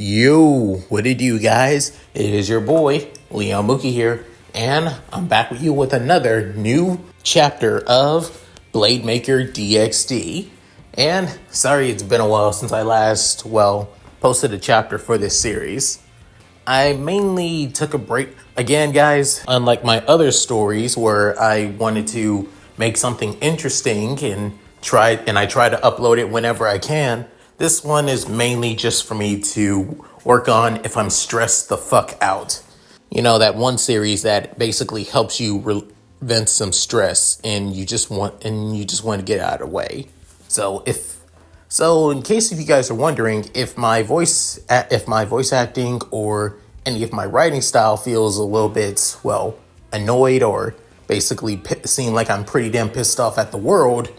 Yo, what it do, guys? It is your boy, Leon Mookie here, and I'm back with you with another new chapter of Maker DxD. And sorry it's been a while since I last, posted a chapter for this series. I mainly took a break. Again, guys, unlike my other stories where I wanted to make something interesting and I try to upload it whenever I can, this one is mainly just for me to work on if I'm stressed the fuck out. You know, that one series that basically helps you vent some stress and you just want to get out of the way. So in case if you guys are wondering if my voice acting or any of my writing style feels a little bit, annoyed or basically seem like I'm pretty damn pissed off at the world,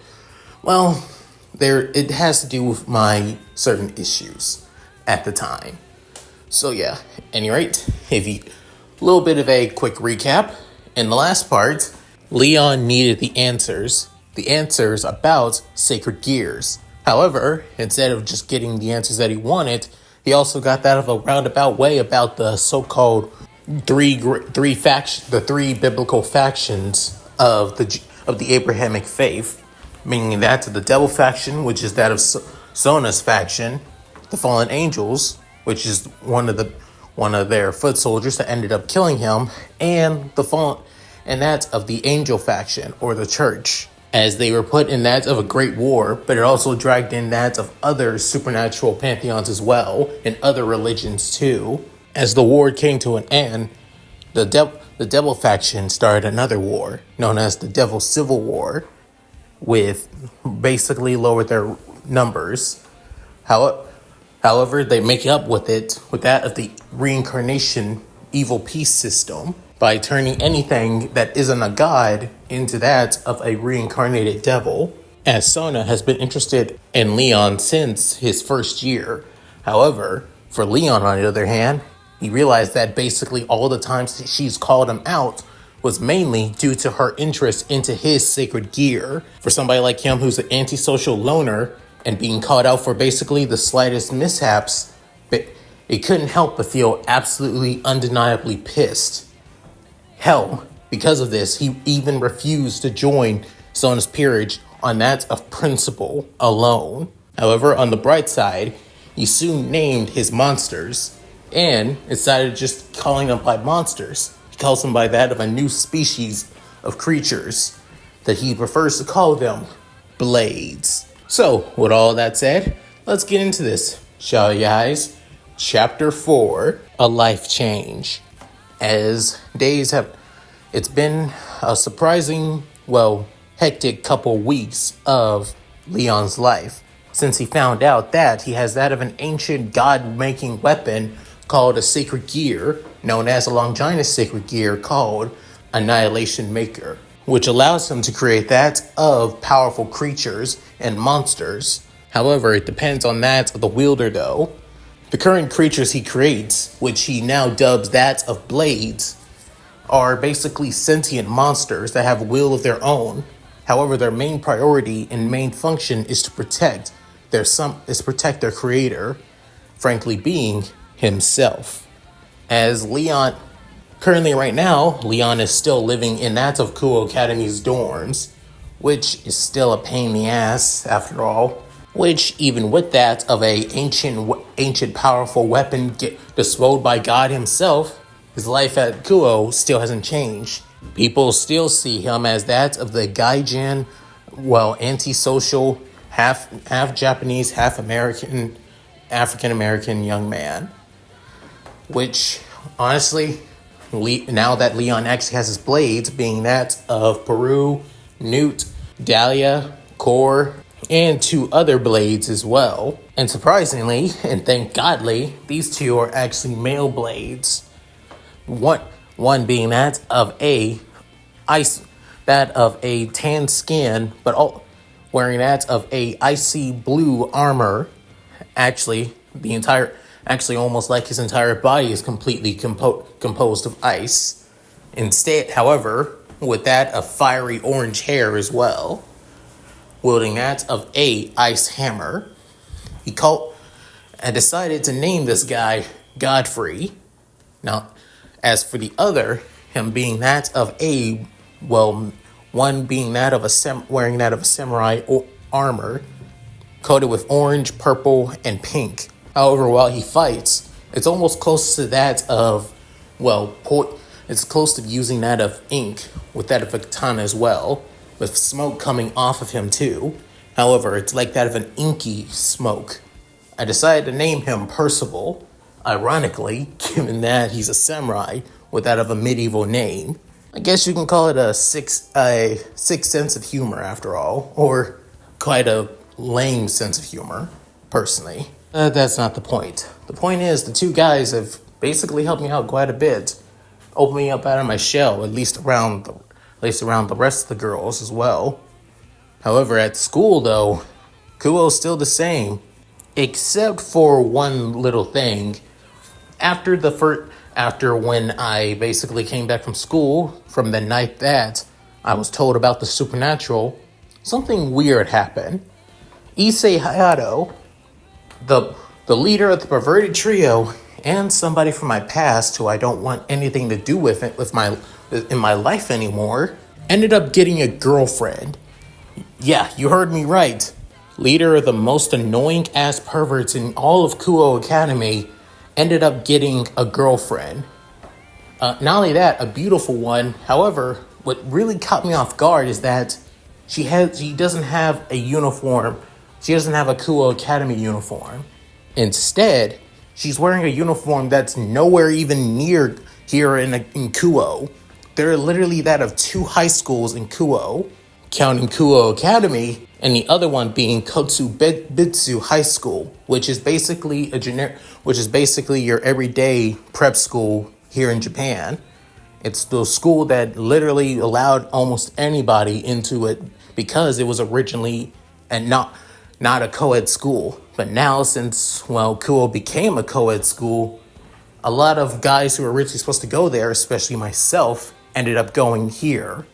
it has to do with my certain issues at the time. So yeah, any rate, a little bit of a quick recap. In the last part, Leon needed the answers about Secret Gears. However, instead of just getting the answers that he wanted, he also got that of a roundabout way about the so-called three biblical factions of the Abrahamic faith, meaning that the devil faction, which is that of Sona's faction, the fallen angels, which is one of their foot soldiers that ended up killing him, and that of the angel faction or the church, as they were put in that of a great war, but it also dragged in that of other supernatural pantheons as well, and other religions too. As the war came to an end, the devil faction started another war, known as the Devil Civil War, with basically lowered their numbers. However, they make up with that of the reincarnation evil peace system by turning anything that isn't a god into that of a reincarnated devil, as Sona has been interested in Leon since his first year. However, for Leon, on the other hand, he realized that basically all the times she's called him out was mainly due to her interest into his sacred gear. For somebody like him who's an antisocial loner and being called out for basically the slightest mishaps, but it couldn't help but feel absolutely undeniably pissed. Hell, because of this, he even refused to join Sona's peerage on that of principle alone. However, on the bright side, he soon named his monsters, and instead of just calling them by monsters, he calls them by that of a new species of creatures that he prefers to call them blades. So, with all that said, let's get into this, shall you guys? Chapter 4, A Life Change. As it's been a surprising, hectic couple weeks of Leon's life, since he found out that he has that of an ancient god-making weapon called a Secret Gear, known as a Longinus Secret Gear called Annihilation Maker, which allows him to create that of powerful creatures and monsters. However, it depends on that of the wielder though. The current creatures he creates, which he now dubs that of blades, are basically sentient monsters that have a will of their own. However, their main priority and main function is to protect their creator, frankly being himself. As Leon, currently right now, Leon is still living in that of Kuo Academy's dorms, which is still a pain in the ass after all. Which, even with that of a ancient powerful weapon bestowed by God himself, his life at Kuo still hasn't changed. People still see him as that of the Gaijin, antisocial, half Japanese, half American, African-American young man. Which, honestly, now that Leon actually has his blades, being that of Peru, Newt, Dahlia, Core, and 2 other blades as well. And surprisingly, and thank godly, these 2 are actually male blades. One being that of a tan skin, but wearing that of a icy blue armor, actually almost like his entire body is completely composed of ice. Instead, however, with that of fiery orange hair as well, wielding that of a ice hammer. He called and decided to name this guy Godfrey. Now, as for the other, him being that of one being that of wearing that of a samurai armor, coated with orange, purple, and pink. However, while he fights, it's almost close to that of, it's close to using that of ink with that of a katana as well, with smoke coming off of him too. However, it's like that of an inky smoke. I decided to name him Percival, ironically, given that he's a samurai with that of a medieval name. I guess you can call it a sixth sense of humor after all, or quite a lame sense of humor, personally. That's not the point. The point is the two guys have basically helped me out quite a bit, opened me up out of my shell, at least around the rest of the girls as well. However, at school though, Kuo's still the same, except for one little thing. After when I basically came back from school, from the night that I was told about the supernatural, something weird happened. Issei Hayato, the leader of the perverted trio, and somebody from my past who I don't want anything to do with in my life anymore, ended up getting a girlfriend. Yeah, you heard me right. Leader of the most annoying ass perverts in all of Kuo Academy ended up getting a girlfriend. Not only that, a beautiful one. However, what really caught me off guard is that she doesn't have a uniform. She doesn't have a Kuo Academy uniform. Instead, she's wearing a uniform that's nowhere even near here in Kuo. They're literally that of two high schools in Kuo, counting Kuo Academy, and the other one being Kotsubetsu High School, which is basically your everyday prep school here in Japan. It's the school that literally allowed almost anybody into it because it was originally not a co-ed school. But now since, Kuo became a co-ed school, a lot of guys who were originally supposed to go there, especially myself, ended up going here.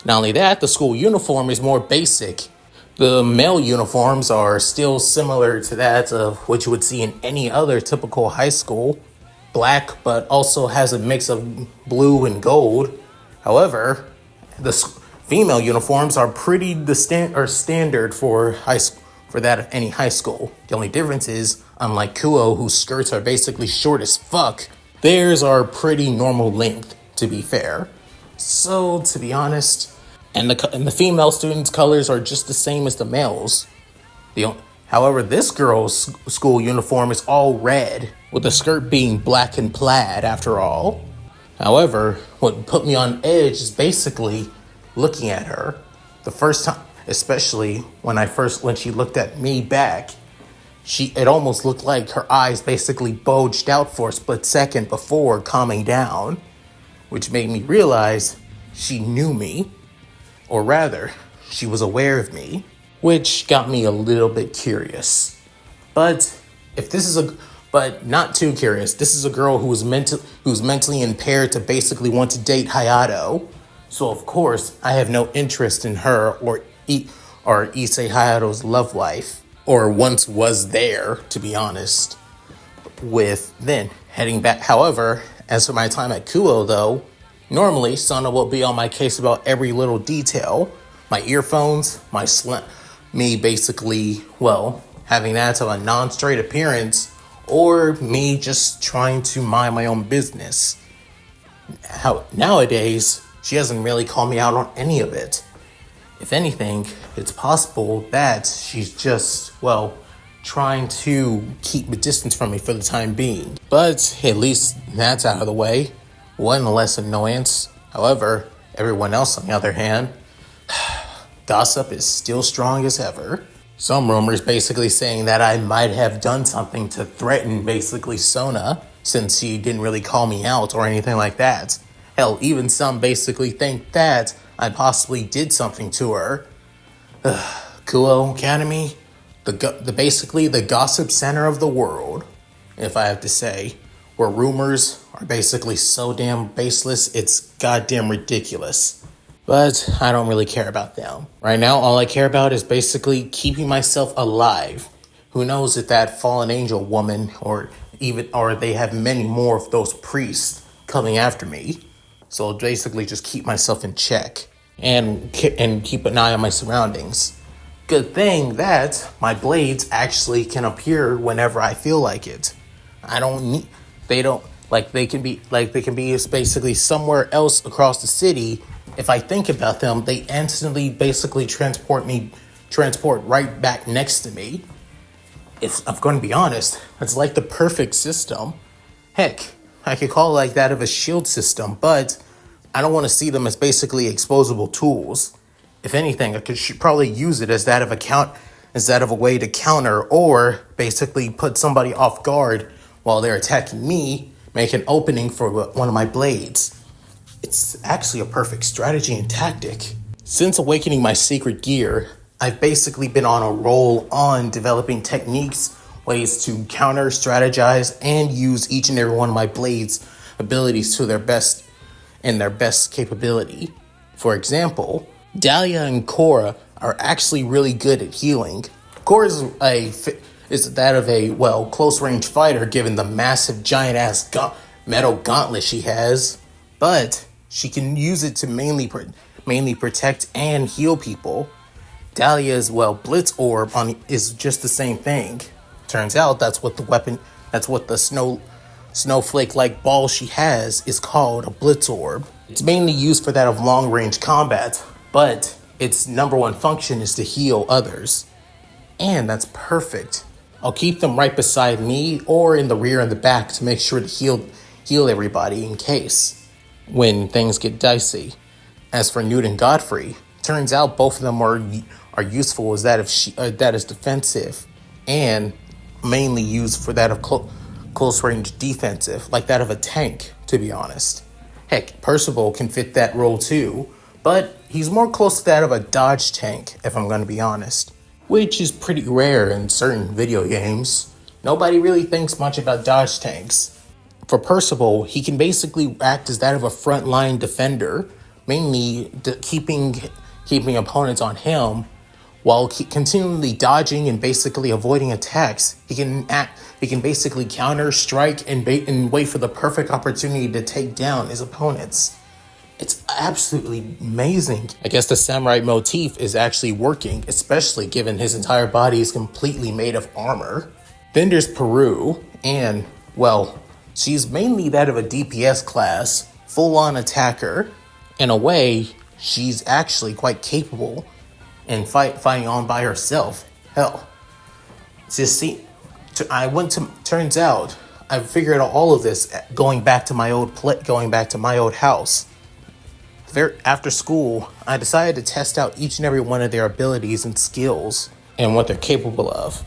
Not only that, the school uniform is more basic. The male uniforms are still similar to that of what you would see in any other typical high school. Black, but also has a mix of blue and gold. However, the female uniforms are pretty standard for high school, for that of any high school. The only difference is, unlike Kuo, whose skirts are basically short as fuck, theirs are pretty normal length, to be fair. So, to be honest, and the female students' colors are just the same as the males. However, this girl's school uniform is all red, with the skirt being black and plaid after all. However, what put me on edge is basically looking at her. The first time, especially when she looked at me back, it almost looked like her eyes basically bulged out for a split second before calming down, which made me realize she knew me, or rather, she was aware of me, which got me a little bit curious. But not too curious. This is a girl who's mentally impaired to basically want to date Hayato. So of course, I have no interest in her or Issei Hayato's love life, or once was there, to be honest. With then heading back, however, as for my time at Kuo though, normally Sona will be on my case about every little detail. My earphones, me basically, having that of a non-straight appearance, or me just trying to mind my own business. Nowadays, she doesn't really call me out on any of it. If anything, it's possible that she's just, trying to keep a distance from me for the time being. But at least that's out of the way. One less annoyance. However, everyone else, on the other hand, gossip is still strong as ever. Some rumors basically saying that I might have done something to threaten basically Sona, since she didn't really call me out or anything like that. Hell, even some basically think that I possibly did something to her. Kuo Academy, basically the gossip center of the world, if I have to say, where rumors are basically so damn baseless, it's goddamn ridiculous. But I don't really care about them. Right now, all I care about is basically keeping myself alive. Who knows if that fallen angel woman or they have many more of those priests coming after me. So I'll basically just keep myself in check and keep an eye on my surroundings. Good thing that my blades actually can appear whenever I feel like it. They can be basically somewhere else across the city. If I think about them, they instantly basically transport right back next to me. If I'm going to be honest, it's like the perfect system. Heck, I could call it like that of a shield system, but I don't want to see them as basically exposable tools. If anything, I should probably use it as that of a way to counter or basically put somebody off guard while they're attacking me, make an opening for one of my blades. It's actually a perfect strategy and tactic. Since awakening my secret gear, I've basically been on a roll on developing techniques, ways to counter, strategize, and use each and every one of my blades' abilities to their best capability. For example, Dahlia and Korra are actually really good at healing. Korra is that of a close range fighter given the massive giant ass metal gauntlet she has, but she can use it to mainly protect and heal people. Dahlia's Blitz Orb is just the same thing. Turns out that's what the snowflake-like ball she has is called, a Blitz Orb. It's mainly used for that of long-range combat, but its number one function is to heal others. And that's perfect. I'll keep them right beside me or in the rear and the back to make sure to heal everybody in case when things get dicey. As for Newt and Godfrey, turns out both of them are useful as that is defensive and mainly used for that of close range defensive, like that of a tank, to be honest. Heck, Percival can fit that role too, but he's more close to that of a dodge tank, if I'm going to be honest, which is pretty rare in certain video games. Nobody really thinks much about dodge tanks. For Percival, he can basically act as that of a frontline defender, mainly keeping opponents on him while continually dodging and basically avoiding attacks. He can basically counter, strike, and wait for the perfect opportunity to take down his opponents. It's absolutely amazing. I guess the samurai motif is actually working, especially given his entire body is completely made of armor. Then there's Peru, and, she's mainly that of a DPS class, full-on attacker. In a way, she's actually quite capable in fighting on by herself. Hell, turns out I figured out all of this going back to my old house. After school, I decided to test out each and every one of their abilities and skills and what they're capable of.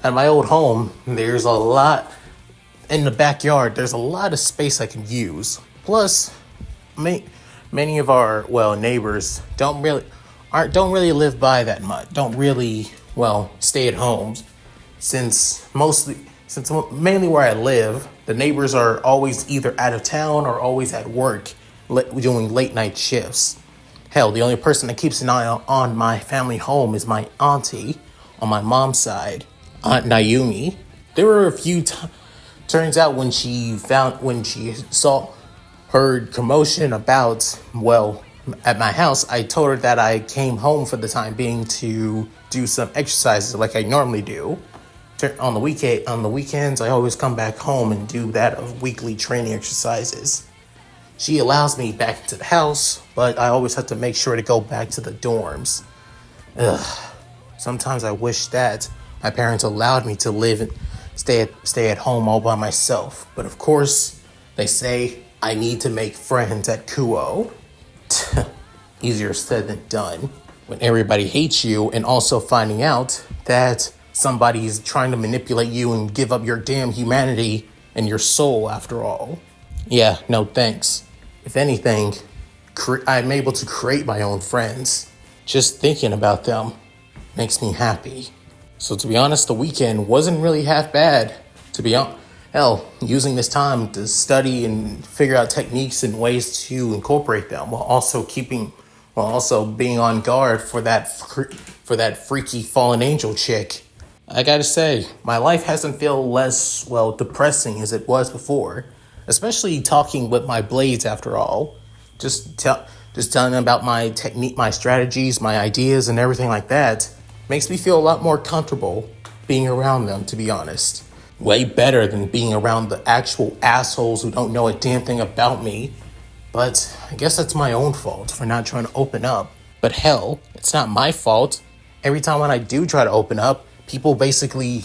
At my old home, there's a lot in the backyard. There's a lot of space I can use. Plus, many of our neighbors don't really live by that much. Don't really stay at home, since mainly where I live, the neighbors are always either out of town or always at work doing late night shifts. Hell, the only person that keeps an eye on my family home is my auntie on my mom's side, Aunt Naomi. There were a few turns out when she heard commotion about at my house, I told her that I came home for the time being to do some exercises like I normally do. On the weekends, I always come back home and do that of weekly training exercises. She allows me back into the house, but I always have to make sure to go back to the dorms. Sometimes I wish that my parents allowed me to stay at home all by myself. But of course, they say I need to make friends at Kuo. Easier said than done. When everybody hates you and also finding out that somebody's trying to manipulate you and give up your damn humanity and your soul after all. Yeah, no thanks. If anything, I'm able to create my own friends. Just thinking about them makes me happy. So to be honest, the weekend wasn't really half bad. To be honest, hell, using this time to study and figure out techniques and ways to incorporate them while also being on guard for that freaky fallen angel chick. I gotta say, my life hasn't felt less, depressing as it was before. Especially talking with my blades after all. Just telling them about my technique, my strategies, my ideas, and everything like that makes me feel a lot more comfortable being around them, to be honest. Way better than being around the actual assholes who don't know a damn thing about me. But I guess that's my own fault for not trying to open up. But hell, it's not my fault. Every time when I do try to open up, people basically,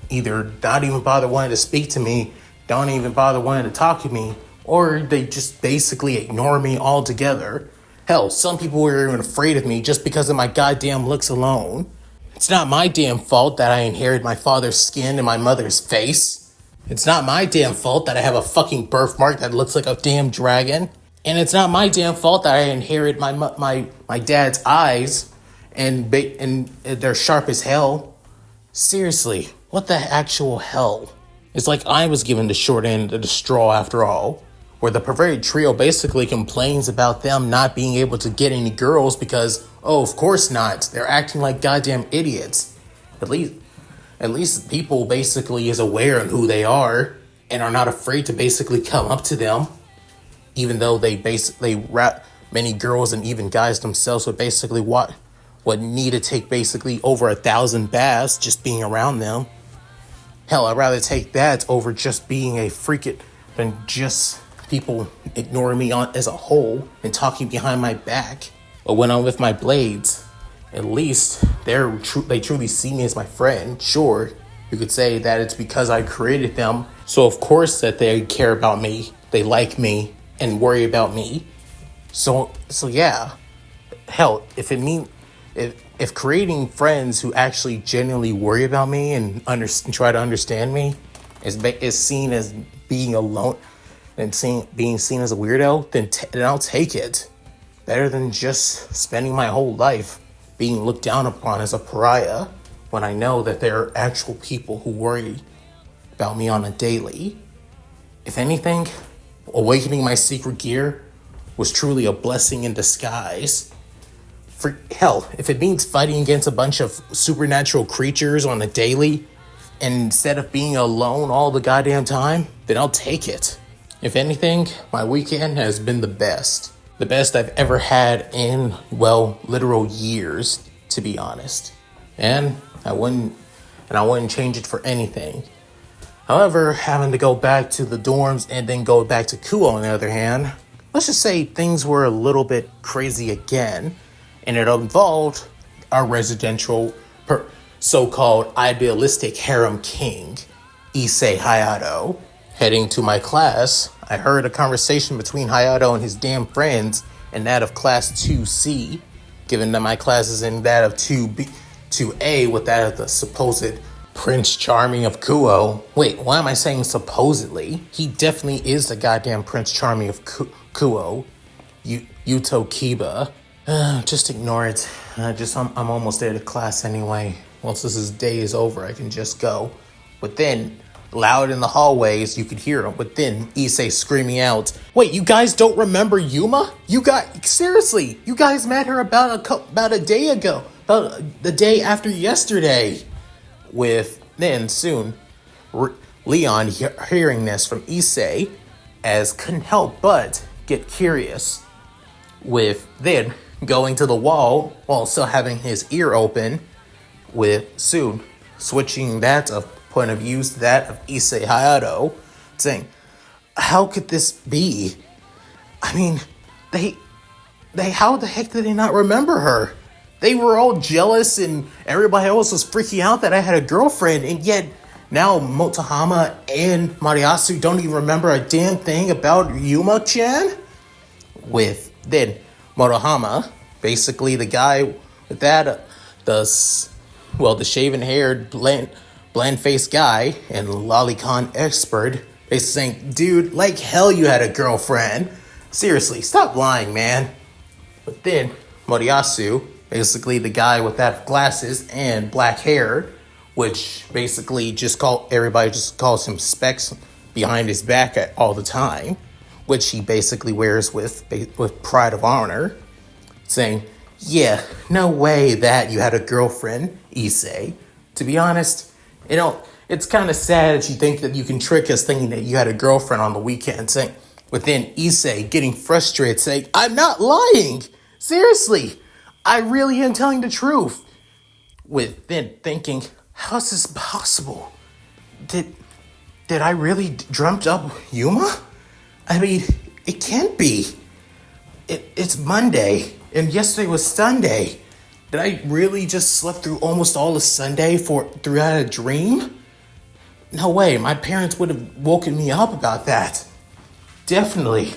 either not even bother wanting to speak to me, don't even bother wanting to talk to me, or they just basically ignore me altogether. Hell, some people were even afraid of me just because of my goddamn looks alone. It's not my damn fault that I inherit my father's skin and my mother's face. It's not my damn fault that I have a fucking birthmark that looks like a damn dragon. And it's not my damn fault that I inherit my dad's eyes and they're sharp as hell. Seriously, what the actual hell? It's like I was given the short end of the straw after all, where the perverted trio basically complains about them not being able to get any girls because, of course not, they're acting like goddamn idiots. At least people basically is aware of who they are and are not afraid to basically come up to them, even though many girls and even guys themselves would basically would need to take basically over 1,000 baths just being around them. Hell, I'd rather take that over just being a freaking than just people ignoring me as a whole and talking behind my back. But when I'm with my blades, at least they truly see me as my friend. Sure, you could say that it's because I created them, so of course that they care about me, they like me, and worry about me. So yeah, hell, if creating friends who actually genuinely worry about me and try to understand me is seen as being alone and being seen as a weirdo, then I'll take it. Better than just spending my whole life being looked down upon as a pariah when I know that there are actual people who worry about me on a daily. If anything, awakening my secret gear was truly a blessing in disguise. For hell, if it means fighting against a bunch of supernatural creatures on a daily, and instead of being alone all the goddamn time, then I'll take it. If anything, my weekend has been the best. The best I've ever had in, literal years, to be honest. And I wouldn't change it for anything. However, having to go back to the dorms and then go back to Kuo on the other hand, let's just say things were a little bit crazy again. And it involved our residential, so-called idealistic harem king, Issei Hayato. Heading to my class, I heard a conversation between Hayato and his damn friends and that of class 2C, given that my class is in that of 2A with that of the supposed Prince Charming of Kuo. Wait, why am I saying supposedly? He definitely is the goddamn Prince Charming of Kuo, Yuto Kiba. Just ignore it. I'm almost there to class anyway. Once this day is over, I can just go. But then, loud in the hallways, you could hear him. But then, Issei screaming out, "Wait, you guys don't remember Yuma? Seriously, you guys met her about a day ago. About the day after yesterday." Then soon, Leon hearing this from Issei, as couldn't help but get curious. With then going to the wall while still having his ear open, with soon switching that of point of view to that of Issei Hayato, saying, "How could this be? I mean, how the heck did they not remember her? They were all jealous and everybody else was freaking out that I had a girlfriend, and yet now Motohama and Mariasu don't even remember a damn thing about Yuma-chan?" With then Motohama, basically the guy with that, the shaven-haired, bland-faced guy and lolicon expert, basically saying, "Dude, like hell you had a girlfriend. Seriously, stop lying, man." But then Moriyasu, basically the guy with that glasses and black hair, which basically everybody just calls him Specs behind his back all the time, which he basically wears with pride of honor, saying, yeah, no way that you had a girlfriend, Issei. To be honest, it's kind of sad that you think that you can trick us thinking that you had a girlfriend on the weekend, saying, within Issei getting frustrated, saying, I'm not lying! Seriously, I really am telling the truth. Within thinking, how is this possible? Did I really dreamt up Yuma? I mean, it can't be. It's Monday, and yesterday was Sunday. Did I really just slept through almost all of Sunday throughout a dream? No way, my parents would have woken me up about that. Definitely,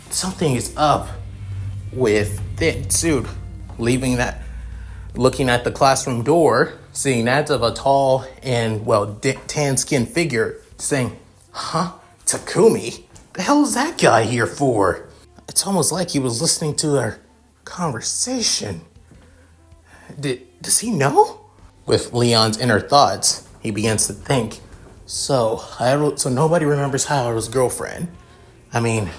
something is up with Thin Suit looking at the classroom door, seeing that of a tall and, tan-skinned figure, saying, huh, Takumi? The hell is that guy here for? It's almost like he was listening to our conversation. Does he know? With Leon's inner thoughts, he begins to think, so nobody remembers Hayaro's girlfriend. I mean,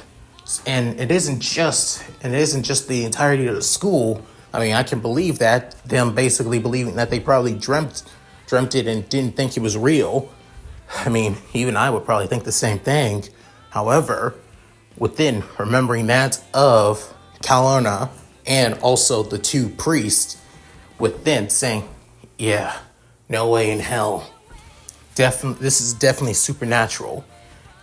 and it isn't just the entirety of the school. I mean, I can believe that, them basically believing that they probably dreamt it and didn't think it was real. I mean, even I would probably think the same thing. However, within remembering that of Kalona and also the two priests, within saying, yeah, no way in hell. This is definitely supernatural.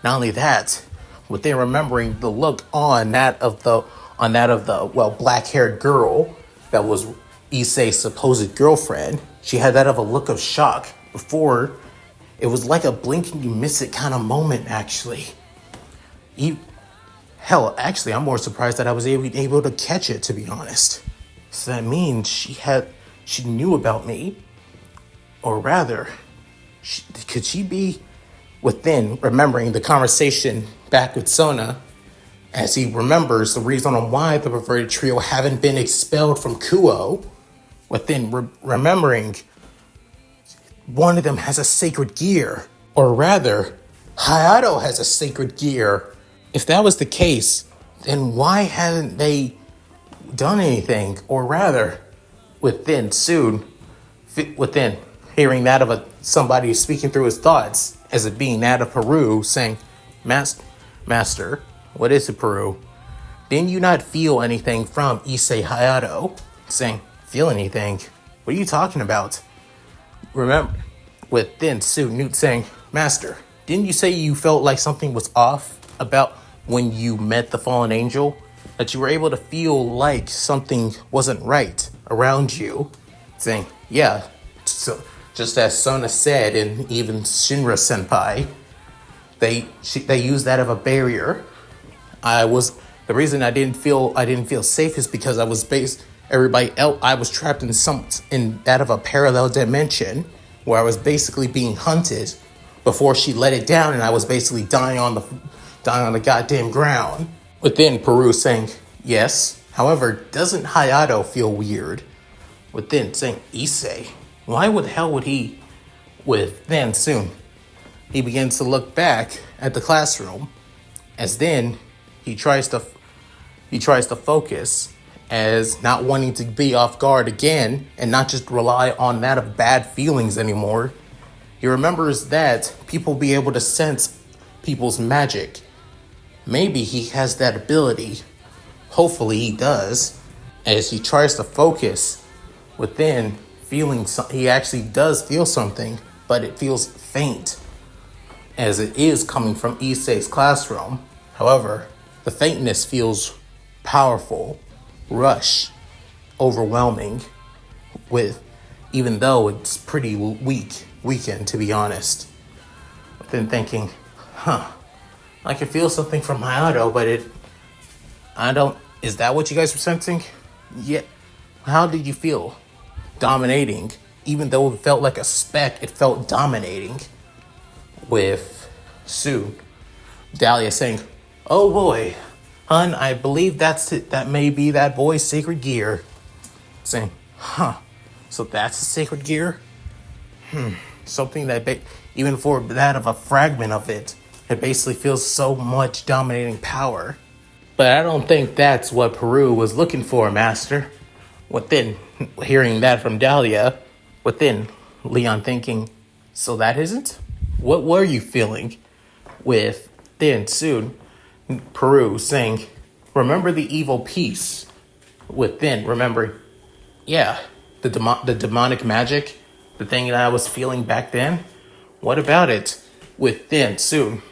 Not only that, within remembering the look on that of the black-haired girl that was Issei's supposed girlfriend, she had that of a look of shock before. It was like a blink and you miss it kind of moment, actually. Actually, I'm more surprised that I was able to catch it, to be honest. So that means she knew about me, or rather, could she be within remembering the conversation back with Sona, as he remembers the reason on why the perverted trio haven't been expelled from Kuo, within remembering one of them has a sacred gear, or rather, Hayato has a sacred gear. If that was the case, then why hadn't they done anything? Or rather, within hearing that of somebody speaking through his thoughts, as it being that of Peru, saying, Master, what is it, Peru? Didn't you not feel anything from Issei Hayato? Saying, feel anything? What are you talking about? Remember, within Newt saying, Master, didn't you say you felt like something was off about when you met the fallen angel? That you were able to feel like something wasn't right around you? Saying, yeah, so just as Sona said, and even Shinra Senpai, they used that of a barrier. The reason I didn't feel safe is because I was trapped in that of a parallel dimension where I was basically being hunted before she let it down, and I was basically dying on the goddamn ground. Within Peru saying, yes. However, doesn't Hayato feel weird? Within saying, Issei, why the hell would he? Then soon, he begins to look back at the classroom, as then he tries to focus as not wanting to be off guard again and not just rely on that of bad feelings anymore. He remembers that people be able to sense people's magic. Maybe he has that ability. Hopefully he does. As he tries to focus within, he actually does feel something, but it feels faint, as it is coming from Issei's classroom. However, the faintness feels powerful, rush, overwhelming, even though it's pretty weakened, to be honest. But then thinking, I can feel something from Hayato, but is that what you guys were sensing? Yeah. How did you feel? Dominating. Even though it felt like a speck, it felt dominating. With Sue. Dahlia saying, oh boy, hun, I believe that's it. That may be that boy's sacred gear. Saying, so that's the sacred gear? something that even for that of a fragment of it, it basically feels so much dominating power. But I don't think that's what Peru was looking for, Master. Within hearing that from Dahlia, within Leon thinking, so that isn't? What were you feeling? With then soon Peru saying, remember the evil piece. Within remembering, yeah, the demonic magic, the thing that I was feeling back then. What about it? Within soon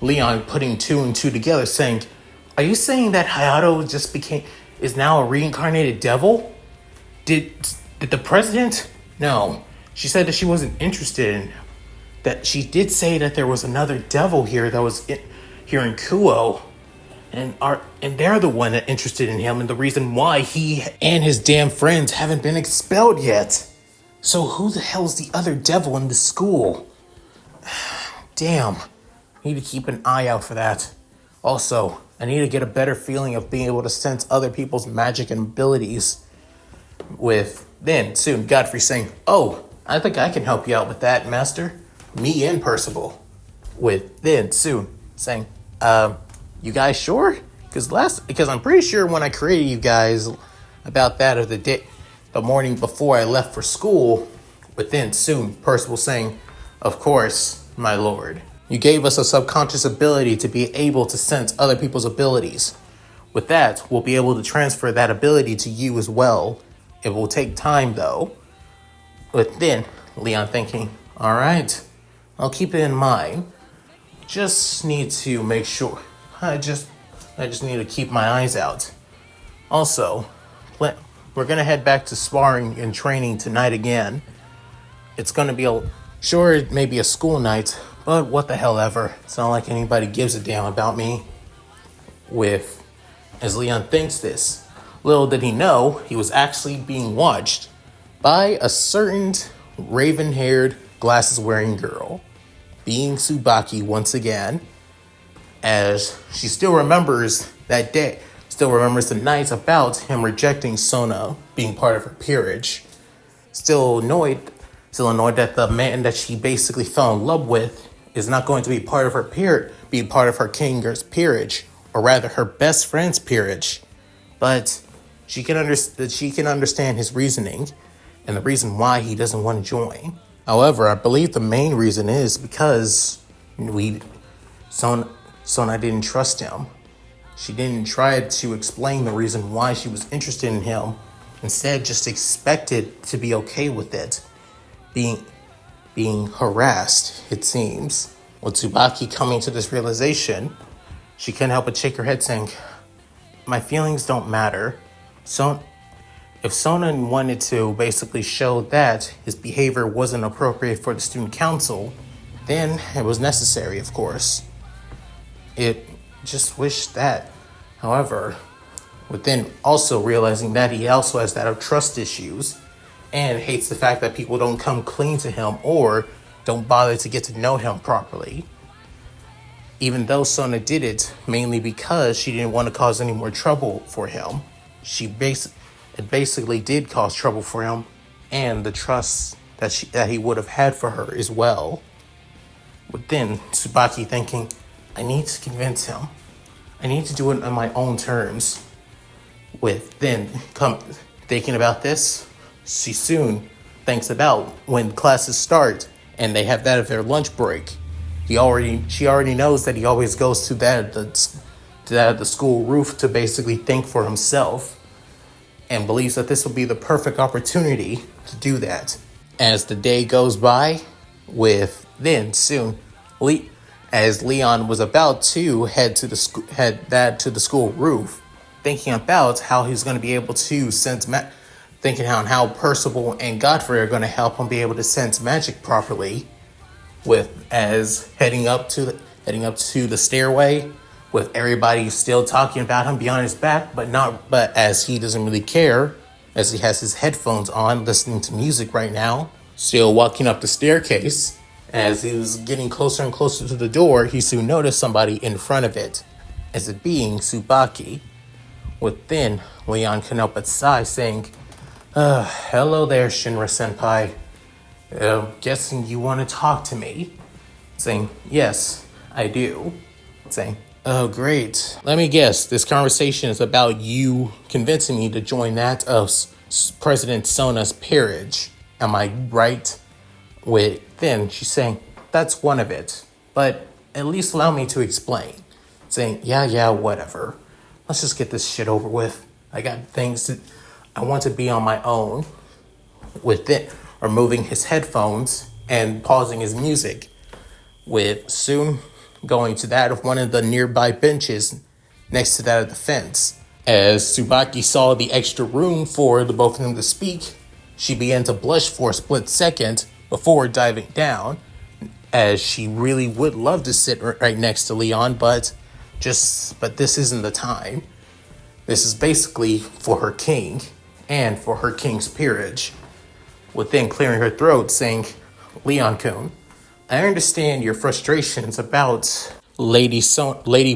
Leon putting two and two together, saying, are you saying that Hayato is now a reincarnated devil? Did the president? No. She said that she wasn't interested in that. She did say that there was another devil here that was here in Kuo. And they're the one that interested in him and the reason why he and his damn friends haven't been expelled yet. So who the hell's the other devil in the school? Damn. Need to keep an eye out for that. Also, I need to get a better feeling of being able to sense other people's magic and abilities. With then soon Godfrey saying, oh, I think I can help you out with that, Master. Me and Percival. With then soon saying, you guys sure? Because I'm pretty sure when I created you guys about that of the morning before I left for school, but then soon Percival saying, of course, my lord. You gave us a subconscious ability to be able to sense other people's abilities. With that, we'll be able to transfer that ability to you as well. It will take time though. But then, Leon thinking, all right, I'll keep it in mind. Just need to make sure. I just need to keep my eyes out. Also, we're going to head back to sparring and training tonight again. It's going to be sure, it may be a school night, but what the hell ever. It's not like anybody gives a damn about me. As Leon thinks this, little did he know he was actually being watched by a certain raven-haired, glasses-wearing girl, being Tsubaki once again, as she still remembers that day, still remembers the night about him rejecting Sona being part of her peerage, still annoyed that the man that she basically fell in love with is not going to be part of her Kinger's peerage, or rather her best friend's peerage. But she can understand his reasoning and the reason why he doesn't want to join. However, I believe the main reason is because Sona didn't trust him. She didn't try to explain the reason why she was interested in him. Instead, just expected to be okay with it. Being harassed, it seems. With Tsubaki coming to this realization, she couldn't help but shake her head saying, my feelings don't matter. If Sona wanted to basically show that his behavior wasn't appropriate for the student council, then it was necessary, of course. It just wished that. However, within also realizing that he also has that of trust issues and hates the fact that people don't come clean to him or don't bother to get to know him properly. Even though Sona did it mainly because she didn't want to cause any more trouble for him, it basically did cause trouble for him and the trust that he would have had for her as well. But then Tsubaki thinking, I need to convince him. I need to do it on my own terms. With then thinking about this, she soon thinks about when classes start and they have that of their lunch break. She already knows that he always goes to that at the school roof to basically think for himself, and believes that this will be the perfect opportunity to do that. As the day goes by, with then soon, as Leon was about to head to the school roof, thinking about how he's going to be able to sense thinking how Percival and Godfrey are going to help him be able to sense magic properly. As heading up to the stairway, with everybody still talking about him behind his back, but as he doesn't really care, as he has his headphones on, listening to music right now, still walking up the staircase. As he was getting closer and closer to the door, he soon noticed somebody in front of it, as it being Tsubaki. Within, Leon couldn't help but sigh, saying, hello there, Shinra-senpai. Guessing you want to talk to me. Saying, yes, I do. Saying, oh, great. Let me guess, this conversation is about you convincing me to join that of President Sona's peerage. Am I right? Then she's saying, that's one of it. But at least allow me to explain. Saying, yeah, whatever. Let's just get this shit over with. I got things that I want to be on my own. With it, removing his headphones and pausing his music. With soon going to that of one of the nearby benches next to that of the fence. As Tsubaki saw the extra room for the both of them to speak, she began to blush for a split second before diving down, as she really would love to sit right next to Leon, but this isn't the time. This is basically for her king and for her king's peerage. With then clearing her throat, saying, Leon-kun, I understand your frustrations about Lady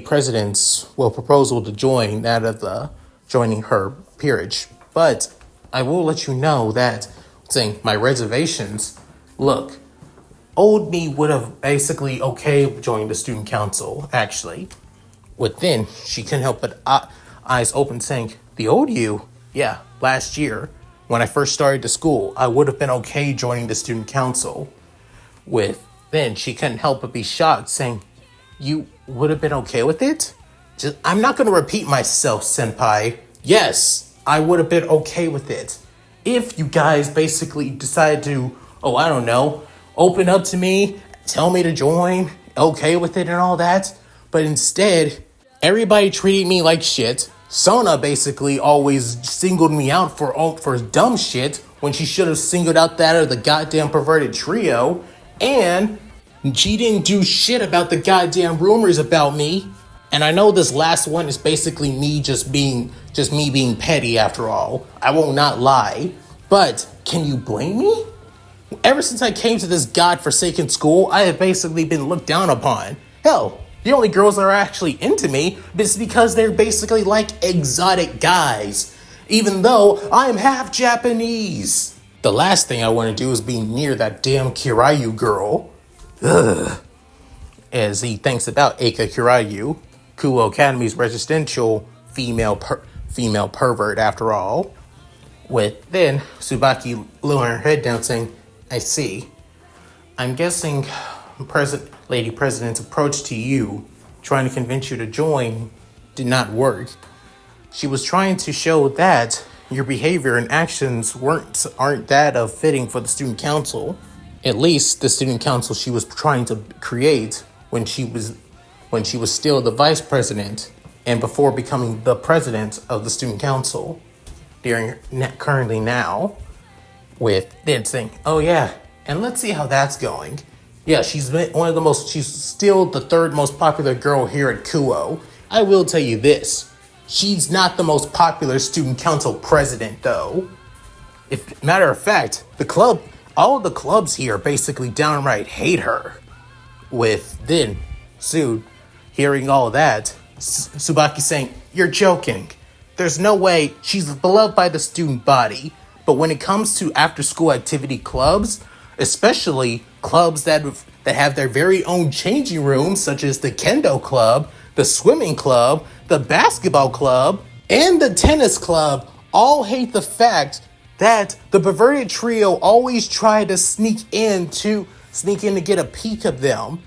President's proposal to join joining her peerage, but I will let you know that, saying my reservations, look, old me would have basically okay joining the student council, actually. Within, she couldn't help but eyes open, saying, the old you? Yeah, last year, when I first started to school, I would have been okay joining the student council. Then she couldn't help but be shocked, saying, you would have been okay with it? I'm not going to repeat myself, senpai. Yes, I would have been okay with it. If you guys basically decide to, I don't know, open up to me, tell me to join, okay with it and all that. But instead, everybody treated me like shit. Sona basically always singled me out for dumb shit when she should have singled out that of the goddamn perverted trio. And she didn't do shit about the goddamn rumors about me. And I know this last one is basically me just me being petty after all. I will not lie. But can you blame me? Ever since I came to this godforsaken school, I have basically been looked down upon. Hell, the only girls that are actually into me is because they're basically like exotic guys, even though I am half Japanese. The last thing I want to do is be near that damn Kiryu girl. Ugh. As he thinks about Eika Kiryu, Kuo Academy's residential female pervert after all. With then Tsubaki lowering her head down saying, I see. I'm guessing Lady President's approach to you, trying to convince you to join, did not work. She was trying to show that your behavior and actions aren't that of fitting for the student council. At least the student council she was trying to create when she was still the vice president and before becoming the president of the student council currently now. With then saying, oh yeah, and let's see how that's going. Yeah, she's still the third most popular girl here at Kuo. I will tell you this, she's not the most popular student council president though. If matter of fact, all the clubs here basically downright hate her. With then Sue hearing all that, Tsubaki saying, you're joking. There's no way. She's beloved by the student body. But when it comes to after-school activity clubs, especially clubs that have their very own changing rooms, such as the kendo club, the swimming club, the basketball club, and the tennis club, all hate the fact that the perverted trio always try to sneak in to get a peek of them.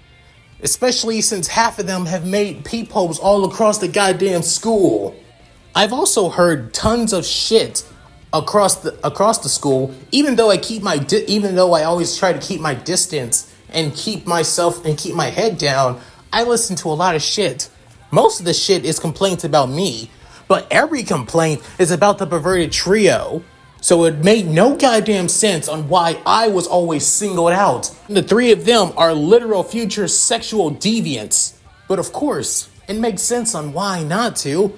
Especially since half of them have made peepholes all across the goddamn school. I've also heard tons of shit across the school, even though I always try to keep my distance and keep my head down. I listen to a lot of shit. Most of the shit is complaints about me, but every complaint is about the perverted trio. So it made no goddamn sense on why I was always singled out. The three of them are literal future sexual deviants. But of course, it makes sense on why not to.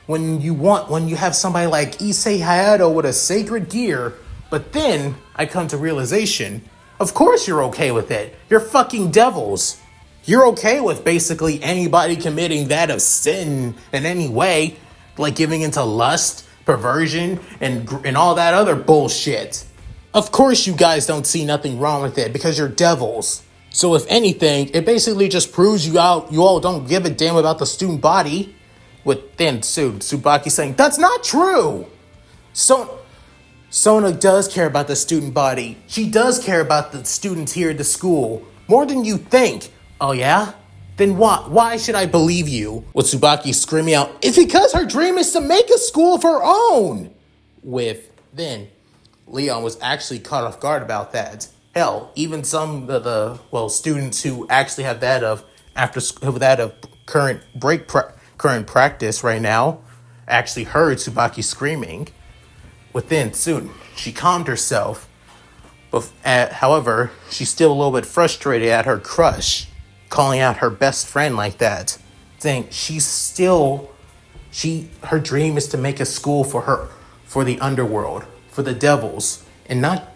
When you have somebody like Issei Hayato with a sacred gear, but then I come to realization, of course you're okay with it. You're fucking devils. You're okay with basically anybody committing that of sin in any way, like giving into lust, perversion, and all that other bullshit. Of course you guys don't see nothing wrong with it because you're devils. So if anything, it basically just proves you all don't give a damn about the student body. With then Tsubaki saying, that's not true! Sona does care about the student body. She does care about the students here at the school. More than you think. Oh yeah? Then why should I believe you? With Tsubaki screaming out, it's because her dream is to make a school of her own! With then, Leon was actually caught off guard about that. Hell, even some of the students who actually have that of current practice right now actually heard Tsubaki screaming. Within soon, she calmed herself. However, she's still a little bit frustrated at her crush calling out her best friend like that, saying her dream is to make a school for the underworld, for the devils, and not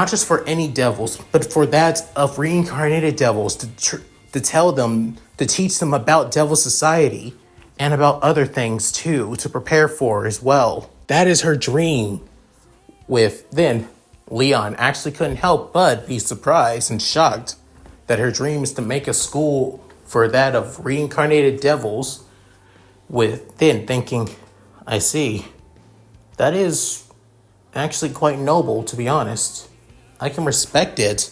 just for any devils, but for that of reincarnated devils to tell them, to teach them about devil society and about other things too, to prepare for as well. That is her dream. With then, Leon actually couldn't help but be surprised and shocked that her dream is to make a school for that of reincarnated devils. With then thinking, I see, that is actually quite noble, to be honest. I can respect it,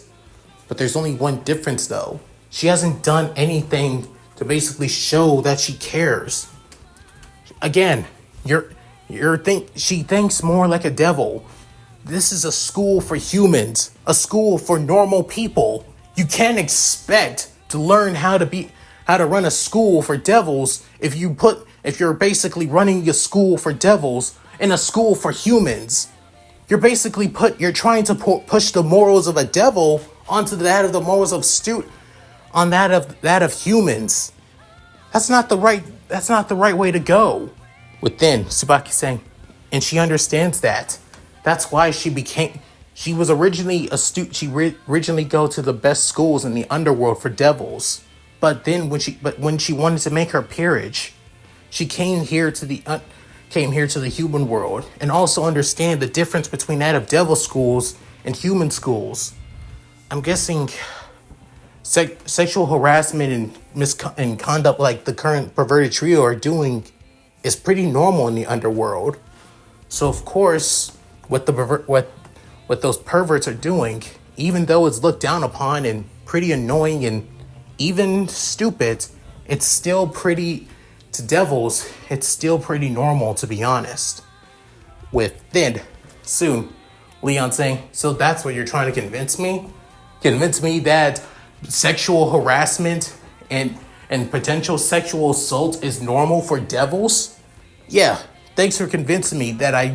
but there's only one difference though. She hasn't done anything to basically show that she cares. Again, she thinks more like a devil. This is a school for humans, a school for normal people. You can't expect to learn how to run a school for devils if you're basically running a school for devils in a school for humans. You're basically trying to push the morals of a devil onto that of the morals of that of humans. That's not the right way to go. Within Tsubaki saying, and she understands that. That's why she was originally a student. She originally go to the best schools in the underworld for devils. But then when she wanted to make her peerage, she came here to the human world and also understand the difference between that of devil schools and human schools. I'm guessing sexual harassment and conduct like the current perverted trio are doing is pretty normal in the underworld. So of course, what those perverts are doing, even though it's looked down upon and pretty annoying and even stupid, it's still pretty, to devils, it's still pretty normal, to be honest. With then, soon, Leon saying, so that's what you're trying to convince me? Convince me that sexual harassment and potential sexual assault is normal for devils? Yeah, thanks for convincing me that I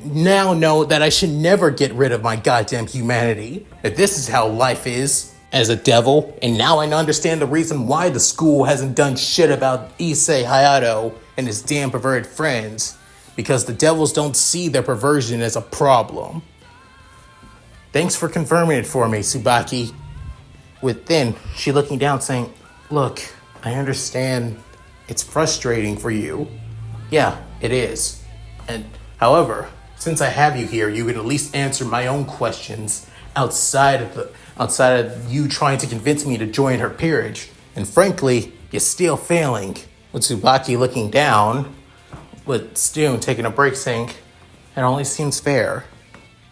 now know that I should never get rid of my goddamn humanity. If this is how life is as a devil, and now I understand the reason why the school hasn't done shit about Issei Hayato and his damn perverted friends, because the devils don't see their perversion as a problem. Thanks for confirming it for me, Tsubaki. With then, she looking down saying, look, I understand it's frustrating for you. Yeah, it is. And however, since I have you here, you can at least answer my own questions outside of you trying to convince me to join her peerage. And frankly, you're still failing. With Tsubaki looking down, with Stone taking a break saying, it only seems fair.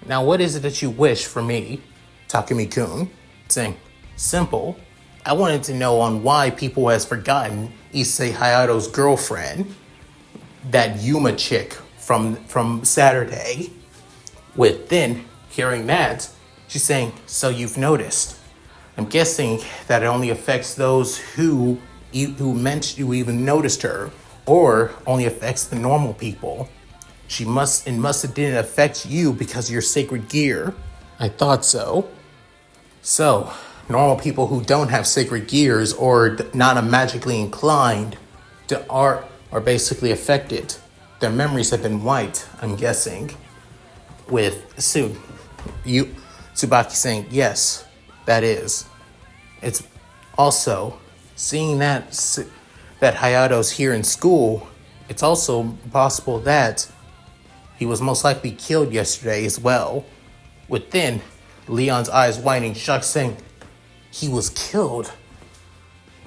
Now what is it that you wish for me, Takumi-kun? Saying, simple. I wanted to know on why people has forgotten Issei Hayato's girlfriend, that Yuma chick from Saturday. With then hearing that, she's saying, so you've noticed. I'm guessing that it only affects those who even noticed her, or only affects the normal people. It must have didn't affect you because you're Sacred Gear. I thought so. So, normal people who don't have Sacred Gears or not magically inclined are basically affected. Their memories have been wiped, I'm guessing. With Tsubaki saying, yes, that is. It's also, seeing that Hayato's here in school, it's also possible that he was most likely killed yesterday as well. Within, Leon's eyes widening, shocked, saying, he was killed.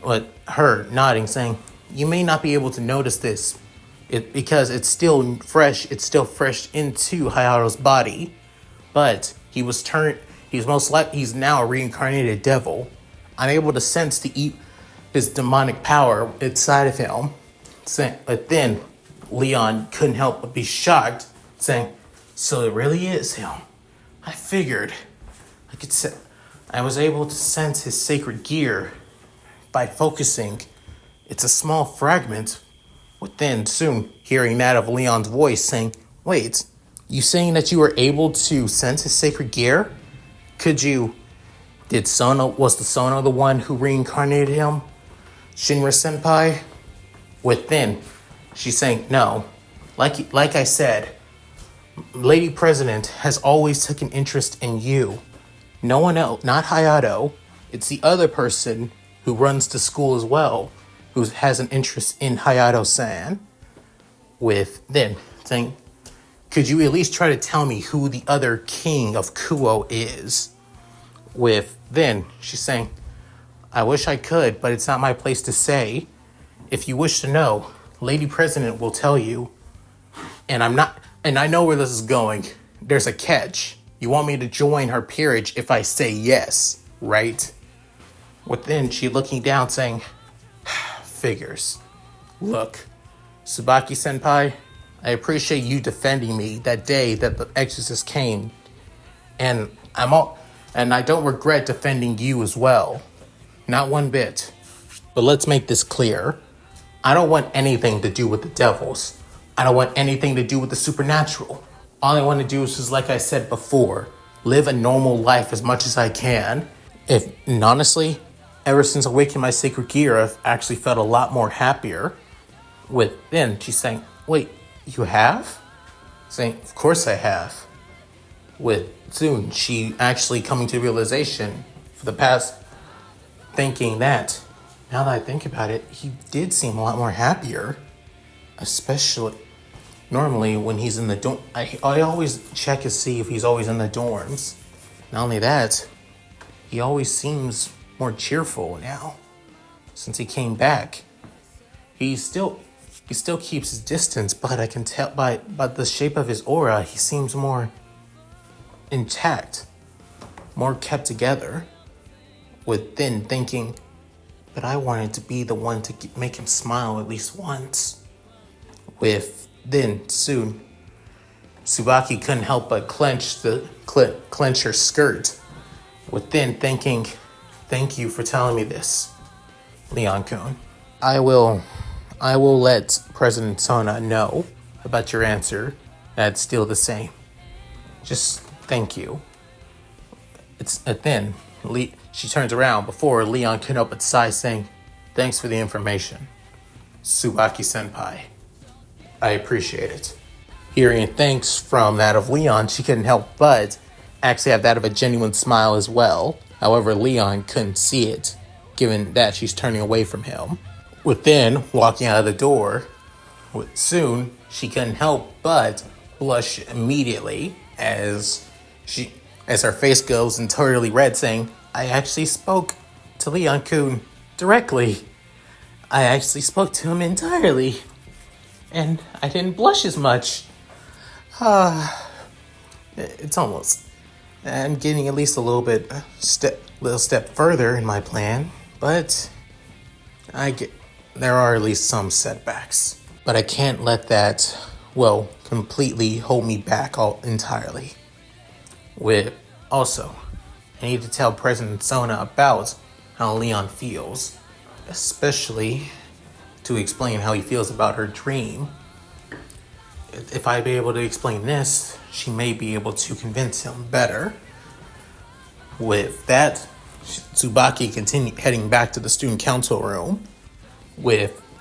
But her nodding, saying, you may not be able to notice this because it's still fresh into Hayato's body. But he's now a reincarnated devil, unable to sense his demonic power inside of him. But then Leon couldn't help but be shocked, saying, so it really is him. I figured I was able to sense his sacred gear by focusing. It's a small fragment. Within, soon hearing that of Leon's voice saying, wait, you saying that you were able to sense his sacred gear? Was the Sona the one who reincarnated him? Shinra Senpai? Within, she's saying, no. Like I said, Lady President has always taken interest in you. No one else, not Hayato. It's the other person who runs the school as well, who has an interest in Hayato-san. Then saying, could you at least try to tell me who the other king of Kuo is? Then she's saying, I wish I could, but it's not my place to say. If you wish to know, Lady President will tell you. And I know where this is going. There's a catch. You want me to join her peerage if I say yes, right? Within, she looking down saying, figures. Look, Tsubaki Senpai, I appreciate you defending me that day that the exorcist came. And I don't regret defending you as well. Not one bit. But let's make this clear. I don't want anything to do with the devils. I don't want anything to do with the supernatural. All I want to do is, just like I said before, live a normal life as much as I can. And honestly, ever since awakening my sacred gear, I've actually felt a lot more happier. Then she's saying, wait, you have? Saying, of course I have. Soon, she actually coming to realization for the past, thinking that, now that I think about it, he did seem a lot more happier. Especially, normally when he's in the dorm, I always check to see if he's always in the dorms. Not only that, he always seems more cheerful now. Since he came back, he still keeps his distance, but I can tell by the shape of his aura, he seems more intact, more kept together. Then thinking, but I wanted to be the one to make him smile at least once. Then soon, Tsubaki couldn't help but clench her skirt. Then thinking, thank you for telling me this, Leon-kun. I will let President Sona know about your answer. That's still the same. Just thank you. Then she turns around before Leon can help but sigh, saying, thanks for the information, Tsubaki Senpai. I appreciate it. Hearing thanks from that of Leon, she couldn't help but actually have that of a genuine smile as well. However, Leon couldn't see it, given that she's turning away from him. Within, walking out of the door, soon she couldn't help but blush immediately as her face goes entirely red, saying, I actually spoke to Leon-kun directly. I actually spoke to him entirely. And I didn't blush as much. It's almost. I'm getting at least a little step further in my plan, but there are at least some setbacks. But I can't let that, completely hold me back entirely. Also, I need to tell President Sona about how Leon feels, especially to explain how he feels about her dream. If I be able to explain this, she may be able to convince him better. With that, Tsubaki continued heading back to the student council room.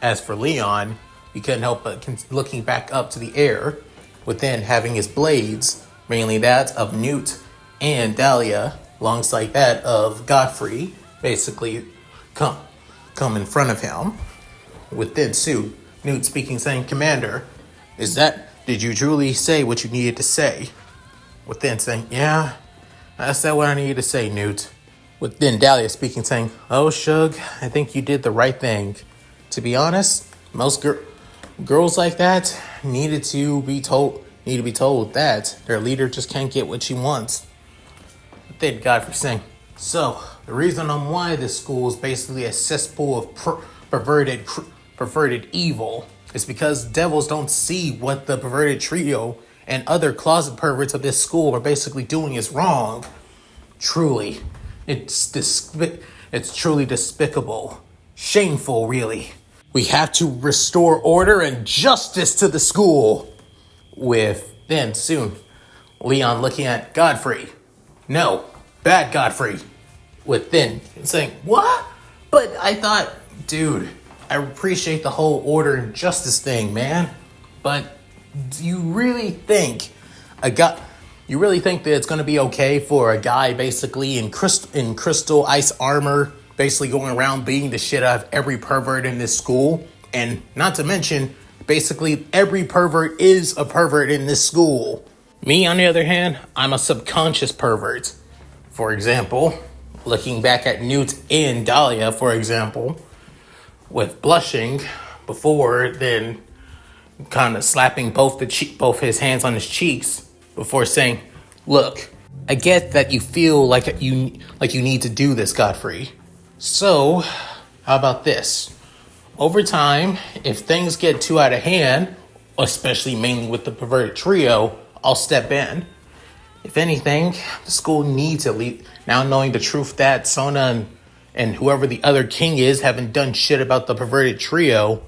As for Leon, he couldn't help but looking back up to the air, within having his blades, mainly that of Newt and Dahlia, alongside that of Godfrey, basically come in front of him. Within Sue, Newt speaking, saying, Commander, did you truly say what you needed to say? Within saying, yeah, I said what I needed to say, Newt. With then Dahlia speaking, saying, "Oh, Shug, I think you did the right thing. To be honest, most girls like that need to be told that their leader just can't get what she wants." But then Godfrey saying, "So the reason on why this school is basically a cesspool of perverted evil is because devils don't see what the perverted trio and other closet perverts of this school are basically doing is wrong. Truly, it's truly despicable. Shameful, really. We have to restore order and justice to the school." With then soon Leon looking at Godfrey. "No, bad Godfrey." With then saying, "What? But I thought, dude, I appreciate the whole order and justice thing, man. But do you really think that it's going to be okay for a guy basically in crystal ice armor basically going around beating the shit out of every pervert in this school? And not to mention, basically every pervert is a pervert in this school. Me, on the other hand, I'm a subconscious pervert. For example, looking back at Newt and Dahlia, for example, with blushing before then kind of slapping both his hands on his cheeks before saying, "Look, I get that you feel like you need to do this, Godfrey. So, how about this? Over time, if things get too out of hand, especially mainly with the perverted trio, I'll step in. If anything, the school needs at least, now knowing the truth that Sona and whoever the other king is haven't done shit about the perverted trio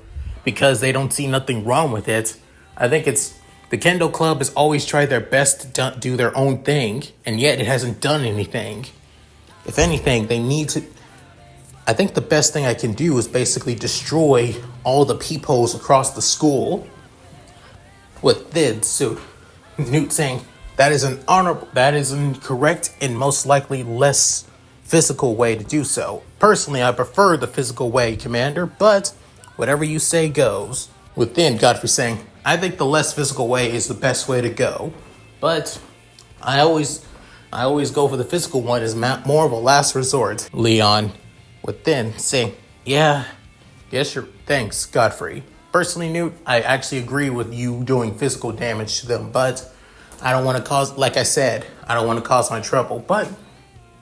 because they don't see nothing wrong with it. I think the Kendo Club has always tried their best to do their own thing, and yet it hasn't done anything. If anything, they need to. I think the best thing I can do is basically destroy all the peepholes across the school." With this, so Newt saying, that is an correct and most likely less physical way to do so. Personally, I prefer the physical way, Commander, but whatever you say goes. Within Godfrey saying, "I think the less physical way is the best way to go, but I always go for the physical one as more of a last resort." Leon within saying, "Yeah, sure, thanks, Godfrey. Personally, Newt, I actually agree with you doing physical damage to them, but I don't want to cause, like I said, I don't want to cause my trouble, but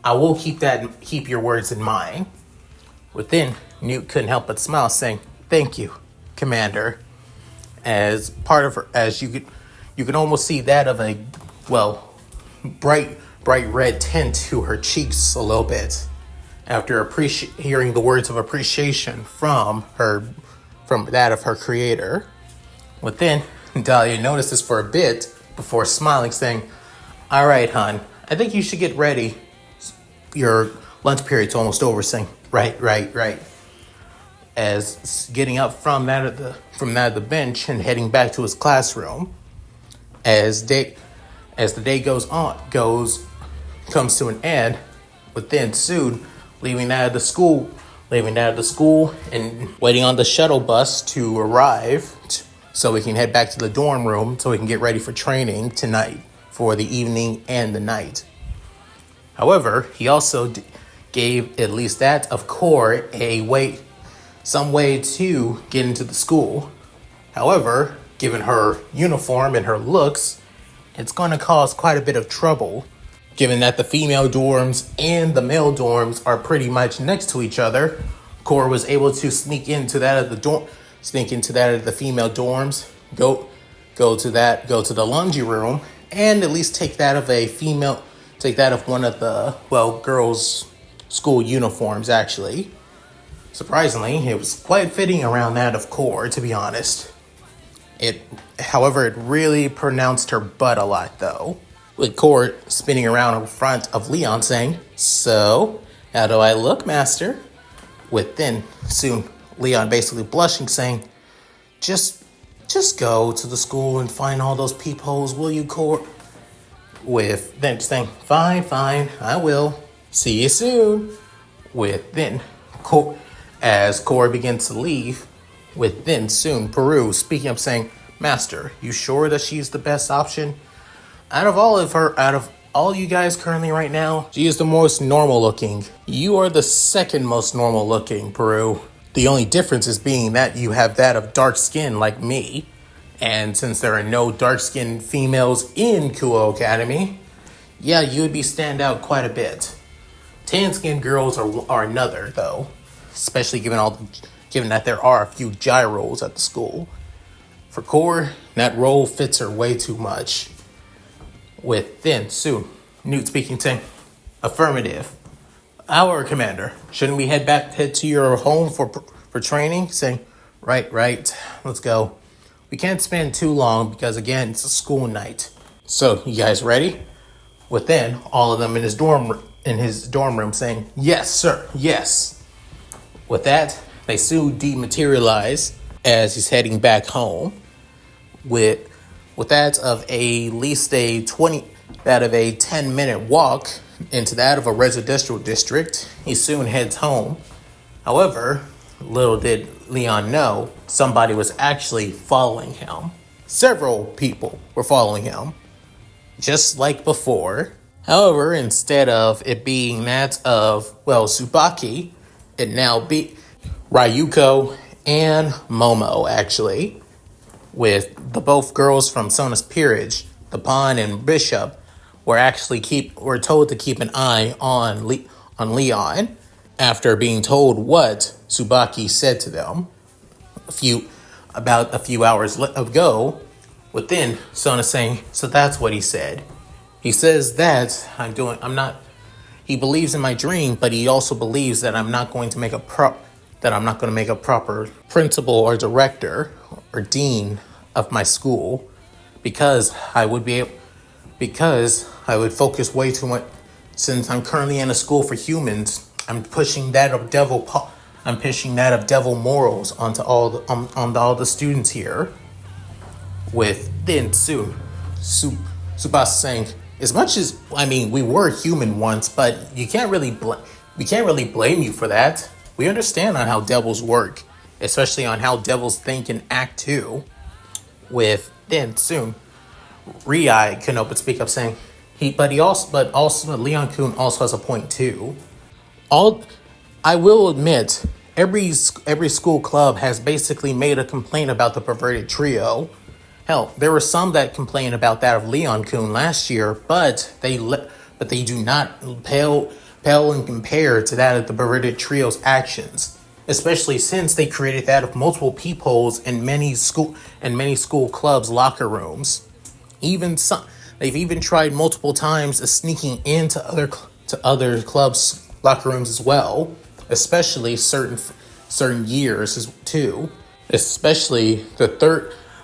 I will keep your words in mind." Within, Newt couldn't help but smile, saying, "Thank you, Commander." As part of her, as you could almost see that of a, bright red tint to her cheeks a little bit after hearing the words of appreciation from that of her creator. Within, Dahlia notices for a bit before smiling, saying, "All right, hon, I think you should get ready. Your lunch period's almost over." Saying, Right. As getting up from that of the bench and heading back to his classroom. As the day comes to an end, within soon leaving that of the school and waiting on the shuttle bus to arrive so we can head back to the dorm room so we can get ready for training tonight for the evening and the night. However, he also gave at least that of Core some way to get into the school. However, given her uniform and her looks, it's going to cause quite a bit of trouble. Given that the female dorms and the male dorms are pretty much next to each other, Core was able to sneak into that of the female dorms, go to the laundry room, and at least take that of one of the girls' school uniforms. Actually, surprisingly, it was quite fitting around that of Core, to be honest. However, it really pronounced her butt a lot, though. With Core spinning around in front of Leon saying, "So, how do I look, Master?" With then soon Leon basically blushing, saying, Just go to the school and find all those peepholes, will you, Core?" With then saying, Fine, I will. See you soon." With then as Core begins to leave, with then soon Peru speaking up, saying, "Master, you sure that she's the best option? Out of all you guys currently right now, she is the most normal looking. You are the second most normal looking, Peru. The only difference is being that you have that of dark skin like me. And since there are no dark-skinned females in Kuo Academy, yeah, you would be stand out quite a bit. Tan-skinned girls are another, though, especially given that there are a few gyros at the school. For Core, that role fits her way too much. With then, Sue, Newt speaking to affirmative. Our commander, shouldn't we head to your home for training? Saying, right, let's go. We can't spend too long because, again, it's a school night. So, you guys ready? Within, all of them in his dorm room saying, yes, sir, yes. With that, they soon dematerialize as he's heading back home. With that of at least a 10-minute walk into that of a residential district, he soon heads home. However, little did Leon know, somebody was actually following him. Several people were following him, just like before. However, instead of it being that of, Tsubaki, it now be Ryuko and Momo, actually, with the both girls from Sona's peerage, the Pawn and Bishop, were told to keep an eye on Leon after being told what Tsubaki said to them a few hours ago. Within, Sona saying, so that's what he said. He says that he believes in my dream, but he also believes that I'm not going to make a proper principal or director or dean of my school because I would focus way too much. Since I'm currently in a school for humans, I'm pushing that of devil morals onto all the students here. With then Tsubasa saying, as much as we were human once, but we can't really blame you for that. We understand on how devils work, especially on how devils think and act too. With then soon, Rii couldn't help but speak up, saying, But Leon Kun also has a point too. I will admit, every school club has basically made a complaint about the perverted trio. Hell, there were some that complained about that of Leon Kun last year, but they do not pale and compare to that of the perverted trio's actions, especially since they created that of multiple peepholes in many school clubs' locker rooms. They've even tried multiple times of sneaking into other clubs' locker rooms as well, especially certain years too, especially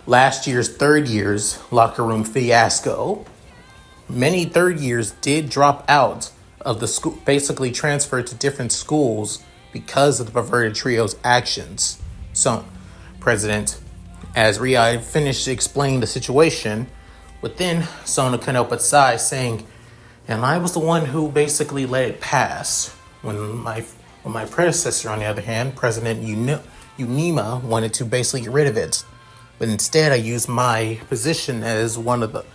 last year's third year's locker room fiasco. Many third years did drop out of the school, basically transferred to different schools because of the perverted trio's actions. So, President, as Rii finished explaining the situation, within Sona couldn't help but sigh, saying, and I was the one who basically let it pass. When my predecessor, on the other hand, President Unima, wanted to basically get rid of it. But instead, I used my position as one of the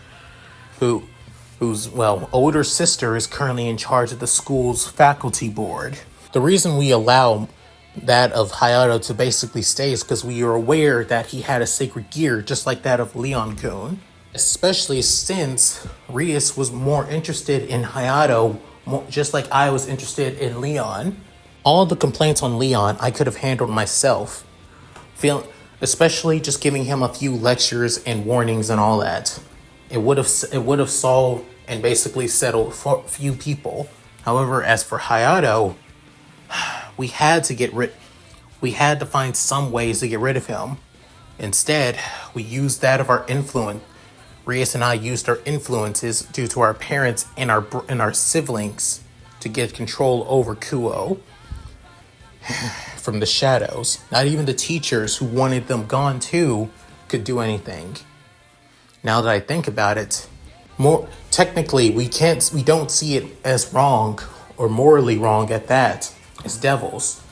whose older sister is currently in charge of the school's faculty board. The reason we allow that of Hayato to basically stay is because we are aware that he had a sacred gear just like that of Leon Kun. Especially since Rias was more interested in Hayato, just like I was interested in Leon. All the complaints on Leon I could have handled myself. Especially just giving him a few lectures and warnings and all that. It would have solved and basically settled for a few people. However, as for Hayato, we had to find some ways to get rid of him. Instead, we used that of our influence. Rias and I used our influences due to our parents and our siblings to get control over Kuo from the shadows. Not even the teachers who wanted them gone too could do anything. Now that I think about it, more technically we don't see it as wrong or morally wrong at that as devils,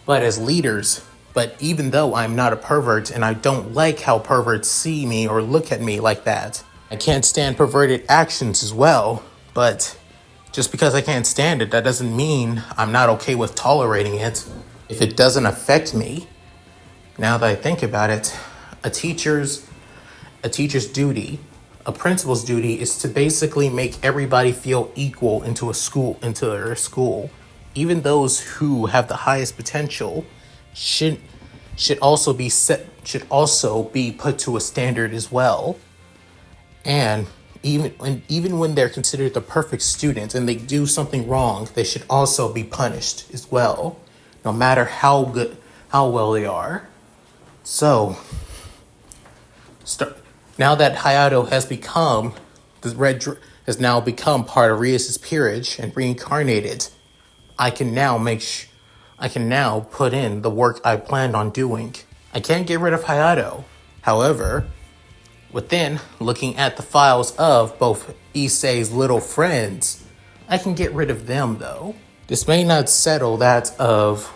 but as leaders. But even though I'm not a pervert and I don't like how perverts see me or look at me like that, I can't stand perverted actions as well. But just because I can't stand it, that doesn't mean I'm not okay with tolerating it if it doesn't affect me. Now that I think about it, a teacher's duty, a principal's duty is to basically make everybody feel equal into their school. Even those who have the highest potential should also be put to a standard as well. And even when they're considered the perfect student and they do something wrong, they should also be punished as well, no matter how well they are. So, now that Hayato has now become part of Rias's peerage and reincarnated, I can now put in the work I planned on doing. I can't get rid of Hayato. However, within looking at the files of both Issei's little friends, I can get rid of them though. This may not settle that of,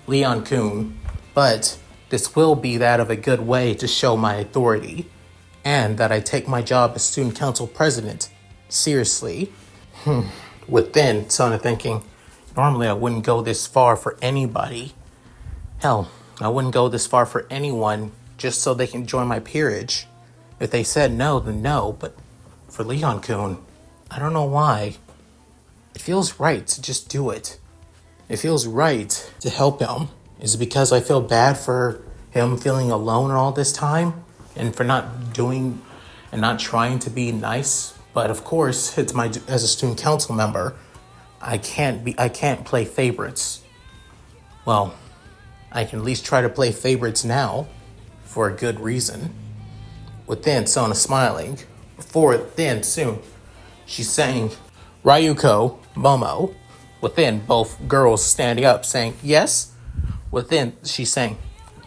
Leon-kun, but this will be that of a good way to show my authority, and that I take my job as student council president seriously. Within Sona thinking, normally I wouldn't go this far for anybody. Hell, I wouldn't go this far for anyone just so they can join my peerage. If they said no, then no, but for Leon-kun, I don't know why. It feels right to just do it. It feels right to help him. Is it because I feel bad for him feeling alone all this time and for not doing and not trying to be nice? But of course, it's as a student council member, I can't play favorites. Well, I can at least try to play favorites now for a good reason. Within Sona smiling, before then soon, she's saying, Ryuko, Momo, within both girls standing up saying, yes. Within, she's saying,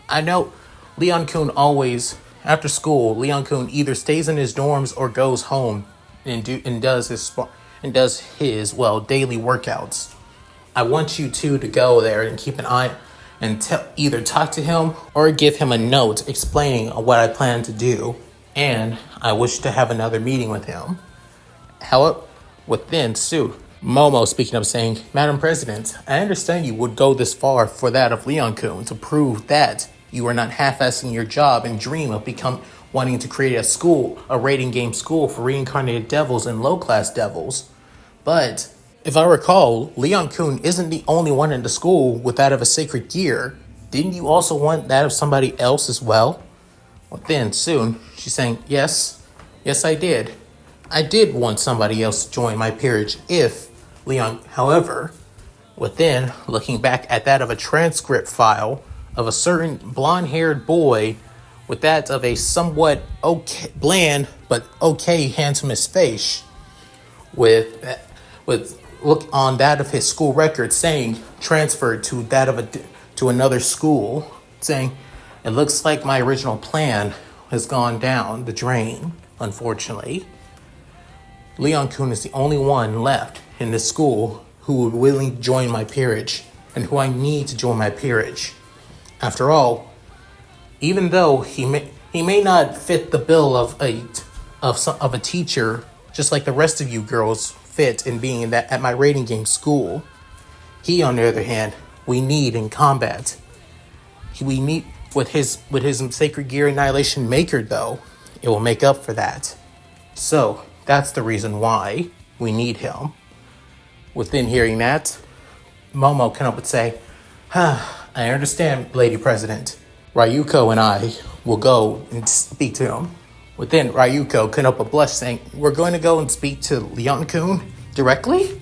I know Leon-kun always, after school, Leon-kun either stays in his dorms or goes home and does his daily workouts. I want you two to go there and keep an eye and either talk to him or give him a note explaining what I plan to do. And I wish to have another meeting with him. However, within Sue, Momo speaking up saying, Madam President, I understand you would go this far for that of Leon-kun to prove that you are not half-assing your job and dream of wanting to create a rating game school for reincarnated devils and low-class devils. But if I recall, Leon-kun isn't the only one in the school with that of a Secret Gear. Didn't you also want that of somebody else as well? Well, then soon, she's saying, yes, I did. I did want somebody else to join my peerage however, within looking back at that of a transcript file of a certain blonde-haired boy with that of a somewhat bland but okay handsomest face, with look on that of his school record saying transferred to to another school, saying, it looks like my original plan has gone down the drain, unfortunately. Leon-kun is the only one left in this school who would willingly join my peerage and who I need to join my peerage. After all, even though he may not fit the bill of a teacher, just like the rest of you girls fit in being at my rating game school, he, on the other hand, we need in combat. We need with his Secret Gear Annihilation Maker, though, it will make up for that. So that's the reason why we need him. Within hearing that, Momo can up and say, I understand, Lady President. Ryuko and I will go and speak to him. Within, Ryuko can up a blush saying, we're going to go and speak to Leon-kun directly?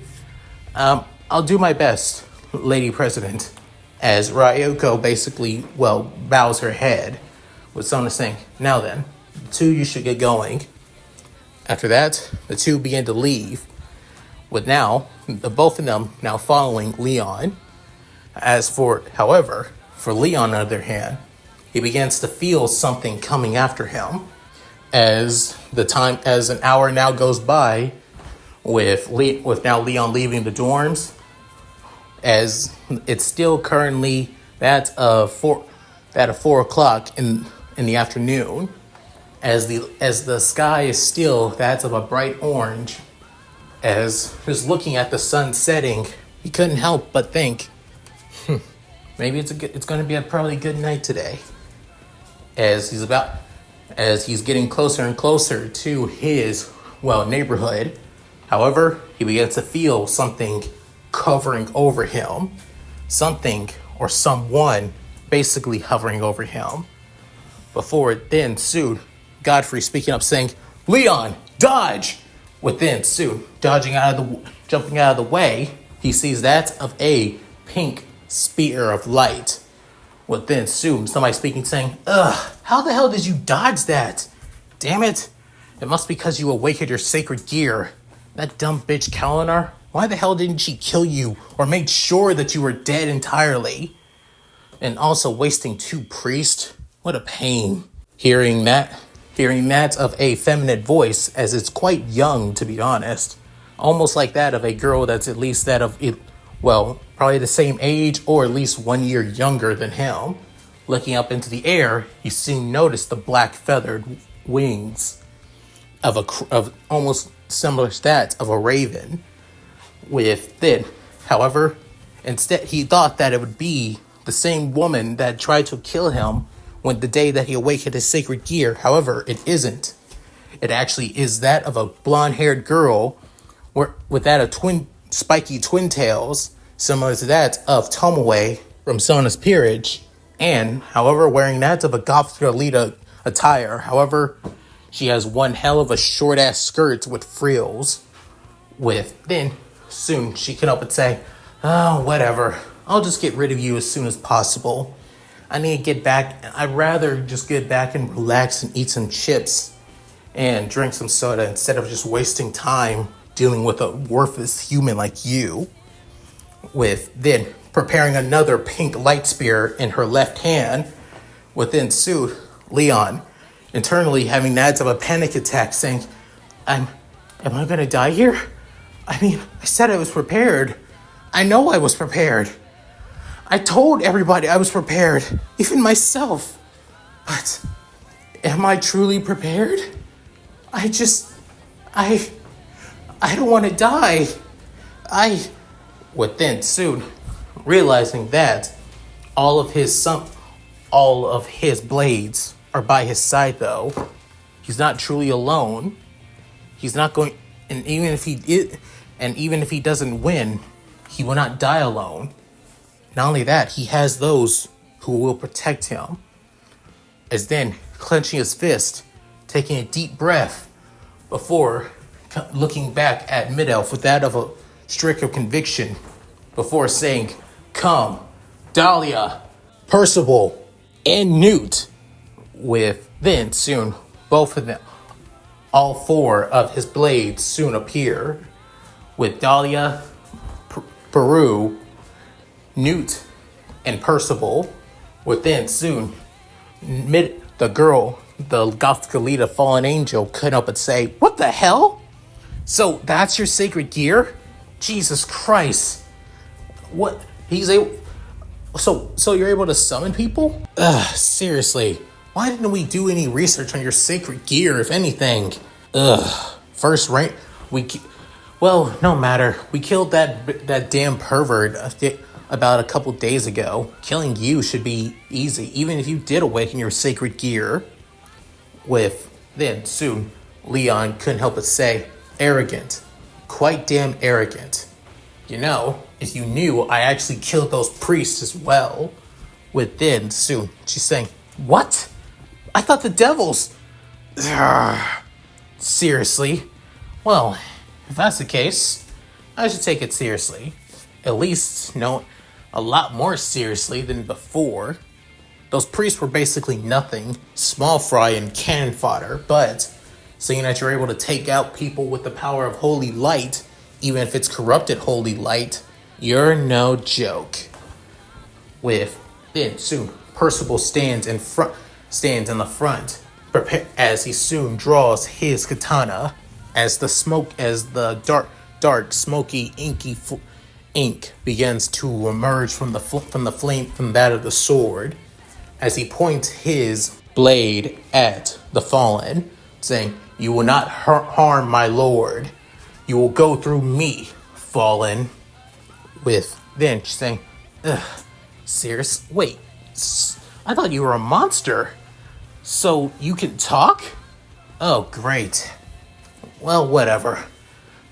I'll do my best, Lady President. As Ryuko basically, bows her head, with Sona saying, now then, the two you should get going. After that, the two begin to leave, with both of them now following Leon. However, for Leon on the other hand, he begins to feel something coming after him. As an hour now goes by, with now Leon leaving the dorms, as it's still currently that of 4 o'clock in the afternoon, as the sky is still that of a bright orange, As just looking at the sun setting, he couldn't help but think, maybe it's going to be a probably good night today. As he's getting closer and closer to his neighborhood. However, he begins to feel something covering over him, something or someone basically hovering over him. Before it then soon, Godfrey speaking up saying, "Leon, dodge!" Within soon, jumping out of the way, he sees that of a pink spear of light. Within soon, somebody speaking saying, "Ugh, how the hell did you dodge that? Damn it. It must be because you awakened your sacred gear. That dumb bitch Kalinar, why the hell didn't she kill you or make sure that you were dead entirely? And also wasting 2 priests? What a pain." Hearing that of a feminine voice, as it's quite young, to be honest. Almost like that of a girl that's at least that of, probably the same age or at least 1 year younger than him. Looking up into the air, he soon noticed the black feathered wings of almost similar stats of a raven. However, instead he thought that it would be the same woman that tried to kill him when the day that he awakened his sacred gear. However, it isn't. It actually is that of a blonde-haired girl with that of spiky twin tails, similar to that of Tomoe from Sona's peerage, and, however, wearing that of a Gothic attire. However, she has one hell of a short-ass skirt with frills. Then, soon, she can up and say, "Oh, whatever. I'll just get rid of you as soon as possible. I need to get back. I'd rather just get back and relax and eat some chips and drink some soda instead of just wasting time dealing with a worthless human like you." Then preparing another pink light spear in her left hand. Within suit, Leon internally having that of a panic attack, saying, Am I gonna die here? I mean, I said I was prepared. I know I was prepared. I told everybody I was prepared, even myself. But am I truly prepared? I don't want to die. Within soon, realizing that all of his blades are by his side, though, he's not truly alone. He's not going, and even if he doesn't win, he will not die alone. Not only that, he has those who will protect him. As then, clenching his fist, taking a deep breath before looking back at Mid-Elf with that of a streak of conviction, before saying, "Come, Dahlia, Percival, and Newt." Then soon, both of them, all 4 of his blades soon appear, with Dahlia, Peru, Newt, and Percival. Within soon, the girl, the Gothic fallen angel, couldn't help but say, "What the hell? So that's your sacred gear? Jesus Christ! What? He's able? So you're able to summon people? Seriously, why didn't we do any research on your sacred gear, if anything? First rank, no matter. We killed that damn pervert about a couple days ago. Killing you should be easy, even if you did awaken your sacred gear." Then soon, Leon couldn't help but say, "Arrogant. Quite damn arrogant. You know, if you knew, I actually killed those priests as well." Then soon, she's saying, "What? I thought the devils..." Seriously? Well, if that's the case, I should take it seriously. At least, a lot more seriously than before. Those priests were basically nothing, small fry and cannon fodder, but seeing that you're able to take out people with the power of holy light, even if it's corrupted holy light, you're no joke. Then soon, Percival stands in the front, as he soon draws his katana, as the dark, smoky, inky ink begins to emerge from the flame from that of the sword, as he points his blade at the fallen, saying, "You will not harm my lord. you will go through me, Fallen. With then she's saying, ugh, serious? Wait, I thought you were a monster. So you can talk? Oh, great. Well, whatever.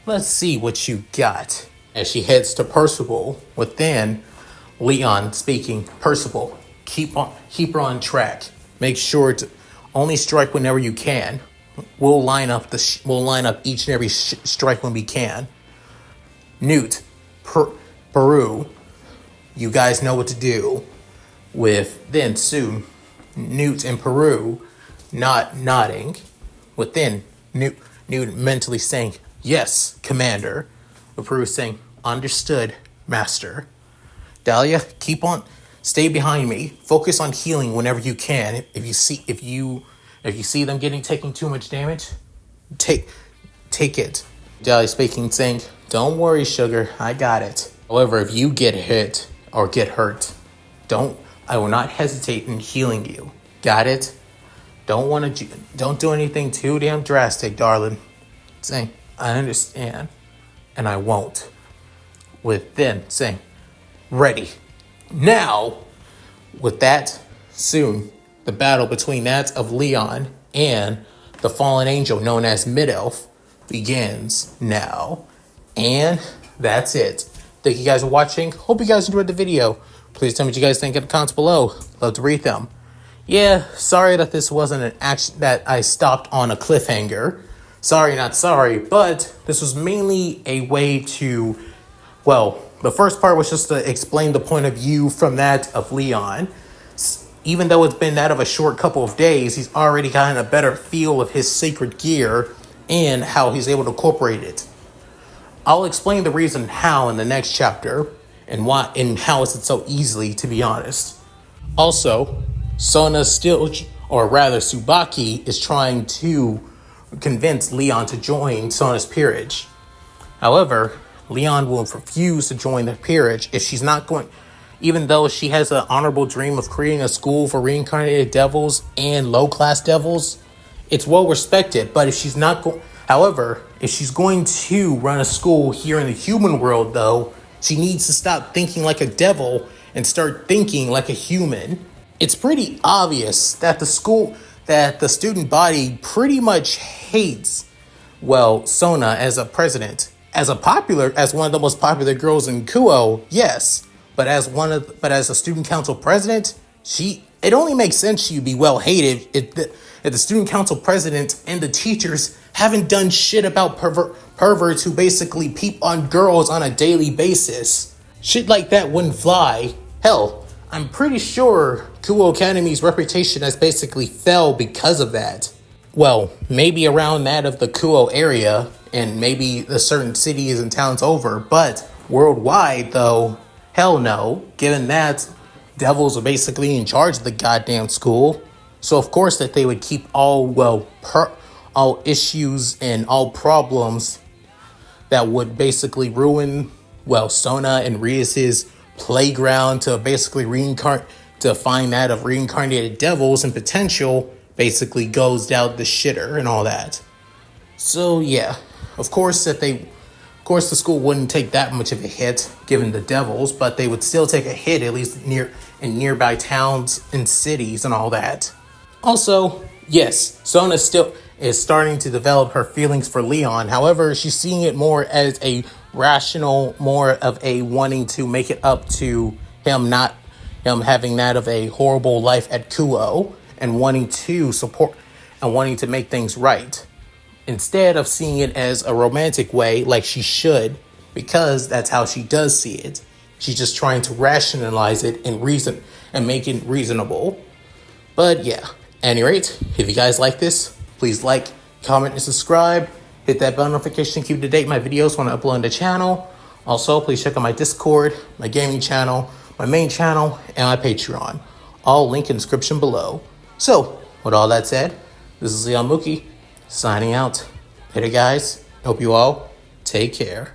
Let's see what you got. As she heads to Percival, with then Leon speaking, Percival, keep her on track. Make sure to only strike whenever you can. We'll line up each and every strike when we can. Newt, Peru, you guys know what to do. With then soon Newt and Peru nodding. With then Newt mentally saying, yes, Commander. With Peru saying, understood, Master. Dahlia, stay behind me. Focus on healing whenever you can. If you see them taking too much damage, take it. Dahlia speaking, saying, don't worry, Sugar, I got it. However, if you get hit or get hurt, I will not hesitate in healing you. Got it? Don't do anything too damn drastic, darling. Saying, I understand, and I won't. With then saying, ready. Now, with that, soon, the battle between that of Leon and the fallen angel known as Mid-Elf begins now. And that's it. Thank you guys for watching. Hope you guys enjoyed the video. Please tell me what you guys think in the comments below. Love to read them. Yeah, sorry that this wasn't an action that I stopped on a cliffhanger. Sorry, not sorry, but this was mainly a way to, well, the first part was just to explain the point of view from that of Leon. Even though it's been that of a short couple of days, he's already gotten a better feel of his Secret Gear and how he's able to incorporate it. I'll explain the reason how in the next chapter and why and how is it so easily, to be honest. Also, Sona Tsubaki is trying to convince Leon to join Sona's peerage. However, Leon will refuse to join the peerage if she's not going, even though she has an honorable dream of creating a school for reincarnated devils and low-class devils. It's well respected, but if she's not going, however, if she's going to run a school here in the human world, though, she needs to stop thinking like a devil and start thinking like a human. It's pretty obvious that the student body pretty much hates, well, Sona as a president. As one of the most popular girls in Kuo, yes, but as a student council president, it only makes sense she'd be well hated if the student council president and the teachers haven't done shit about perverts who basically peep on girls on a daily basis. Shit like that wouldn't fly. Hell, I'm pretty sure Kuo Academy's reputation has basically fell because of that. Well, maybe around that of the Kuo area, and maybe the certain cities and towns over, but worldwide, though, hell no, given that devils are basically in charge of the goddamn school. So of course that they would keep all issues and all problems that would basically ruin, Sona and Rias's playground to basically to find that of reincarnated devils and potential basically goes down the shitter and all that. So yeah, of course the school wouldn't take that much of a hit given the devils, but they would still take a hit at least in nearby towns and cities and all that. Also, yes, Sona still is starting to develop her feelings for Leon. However, she's seeing it more as a rational, more of a wanting to make it up to him, not him having that of a horrible life at Kuo and wanting to support and wanting to make things right. Instead of seeing it as a romantic way like she should, because that's how she does see it. She's just trying to rationalize it and reason and make it reasonable. But yeah, at any rate, if you guys like this, please like, comment, and subscribe. Hit that bell notification to keep up to date my videos when I upload on the channel. Also, please check out my Discord, my gaming channel, my main channel, and my Patreon. All linked in the description below. So, with all that said, this is Leon Mookie, signing out. Later, guys. Hope you all take care.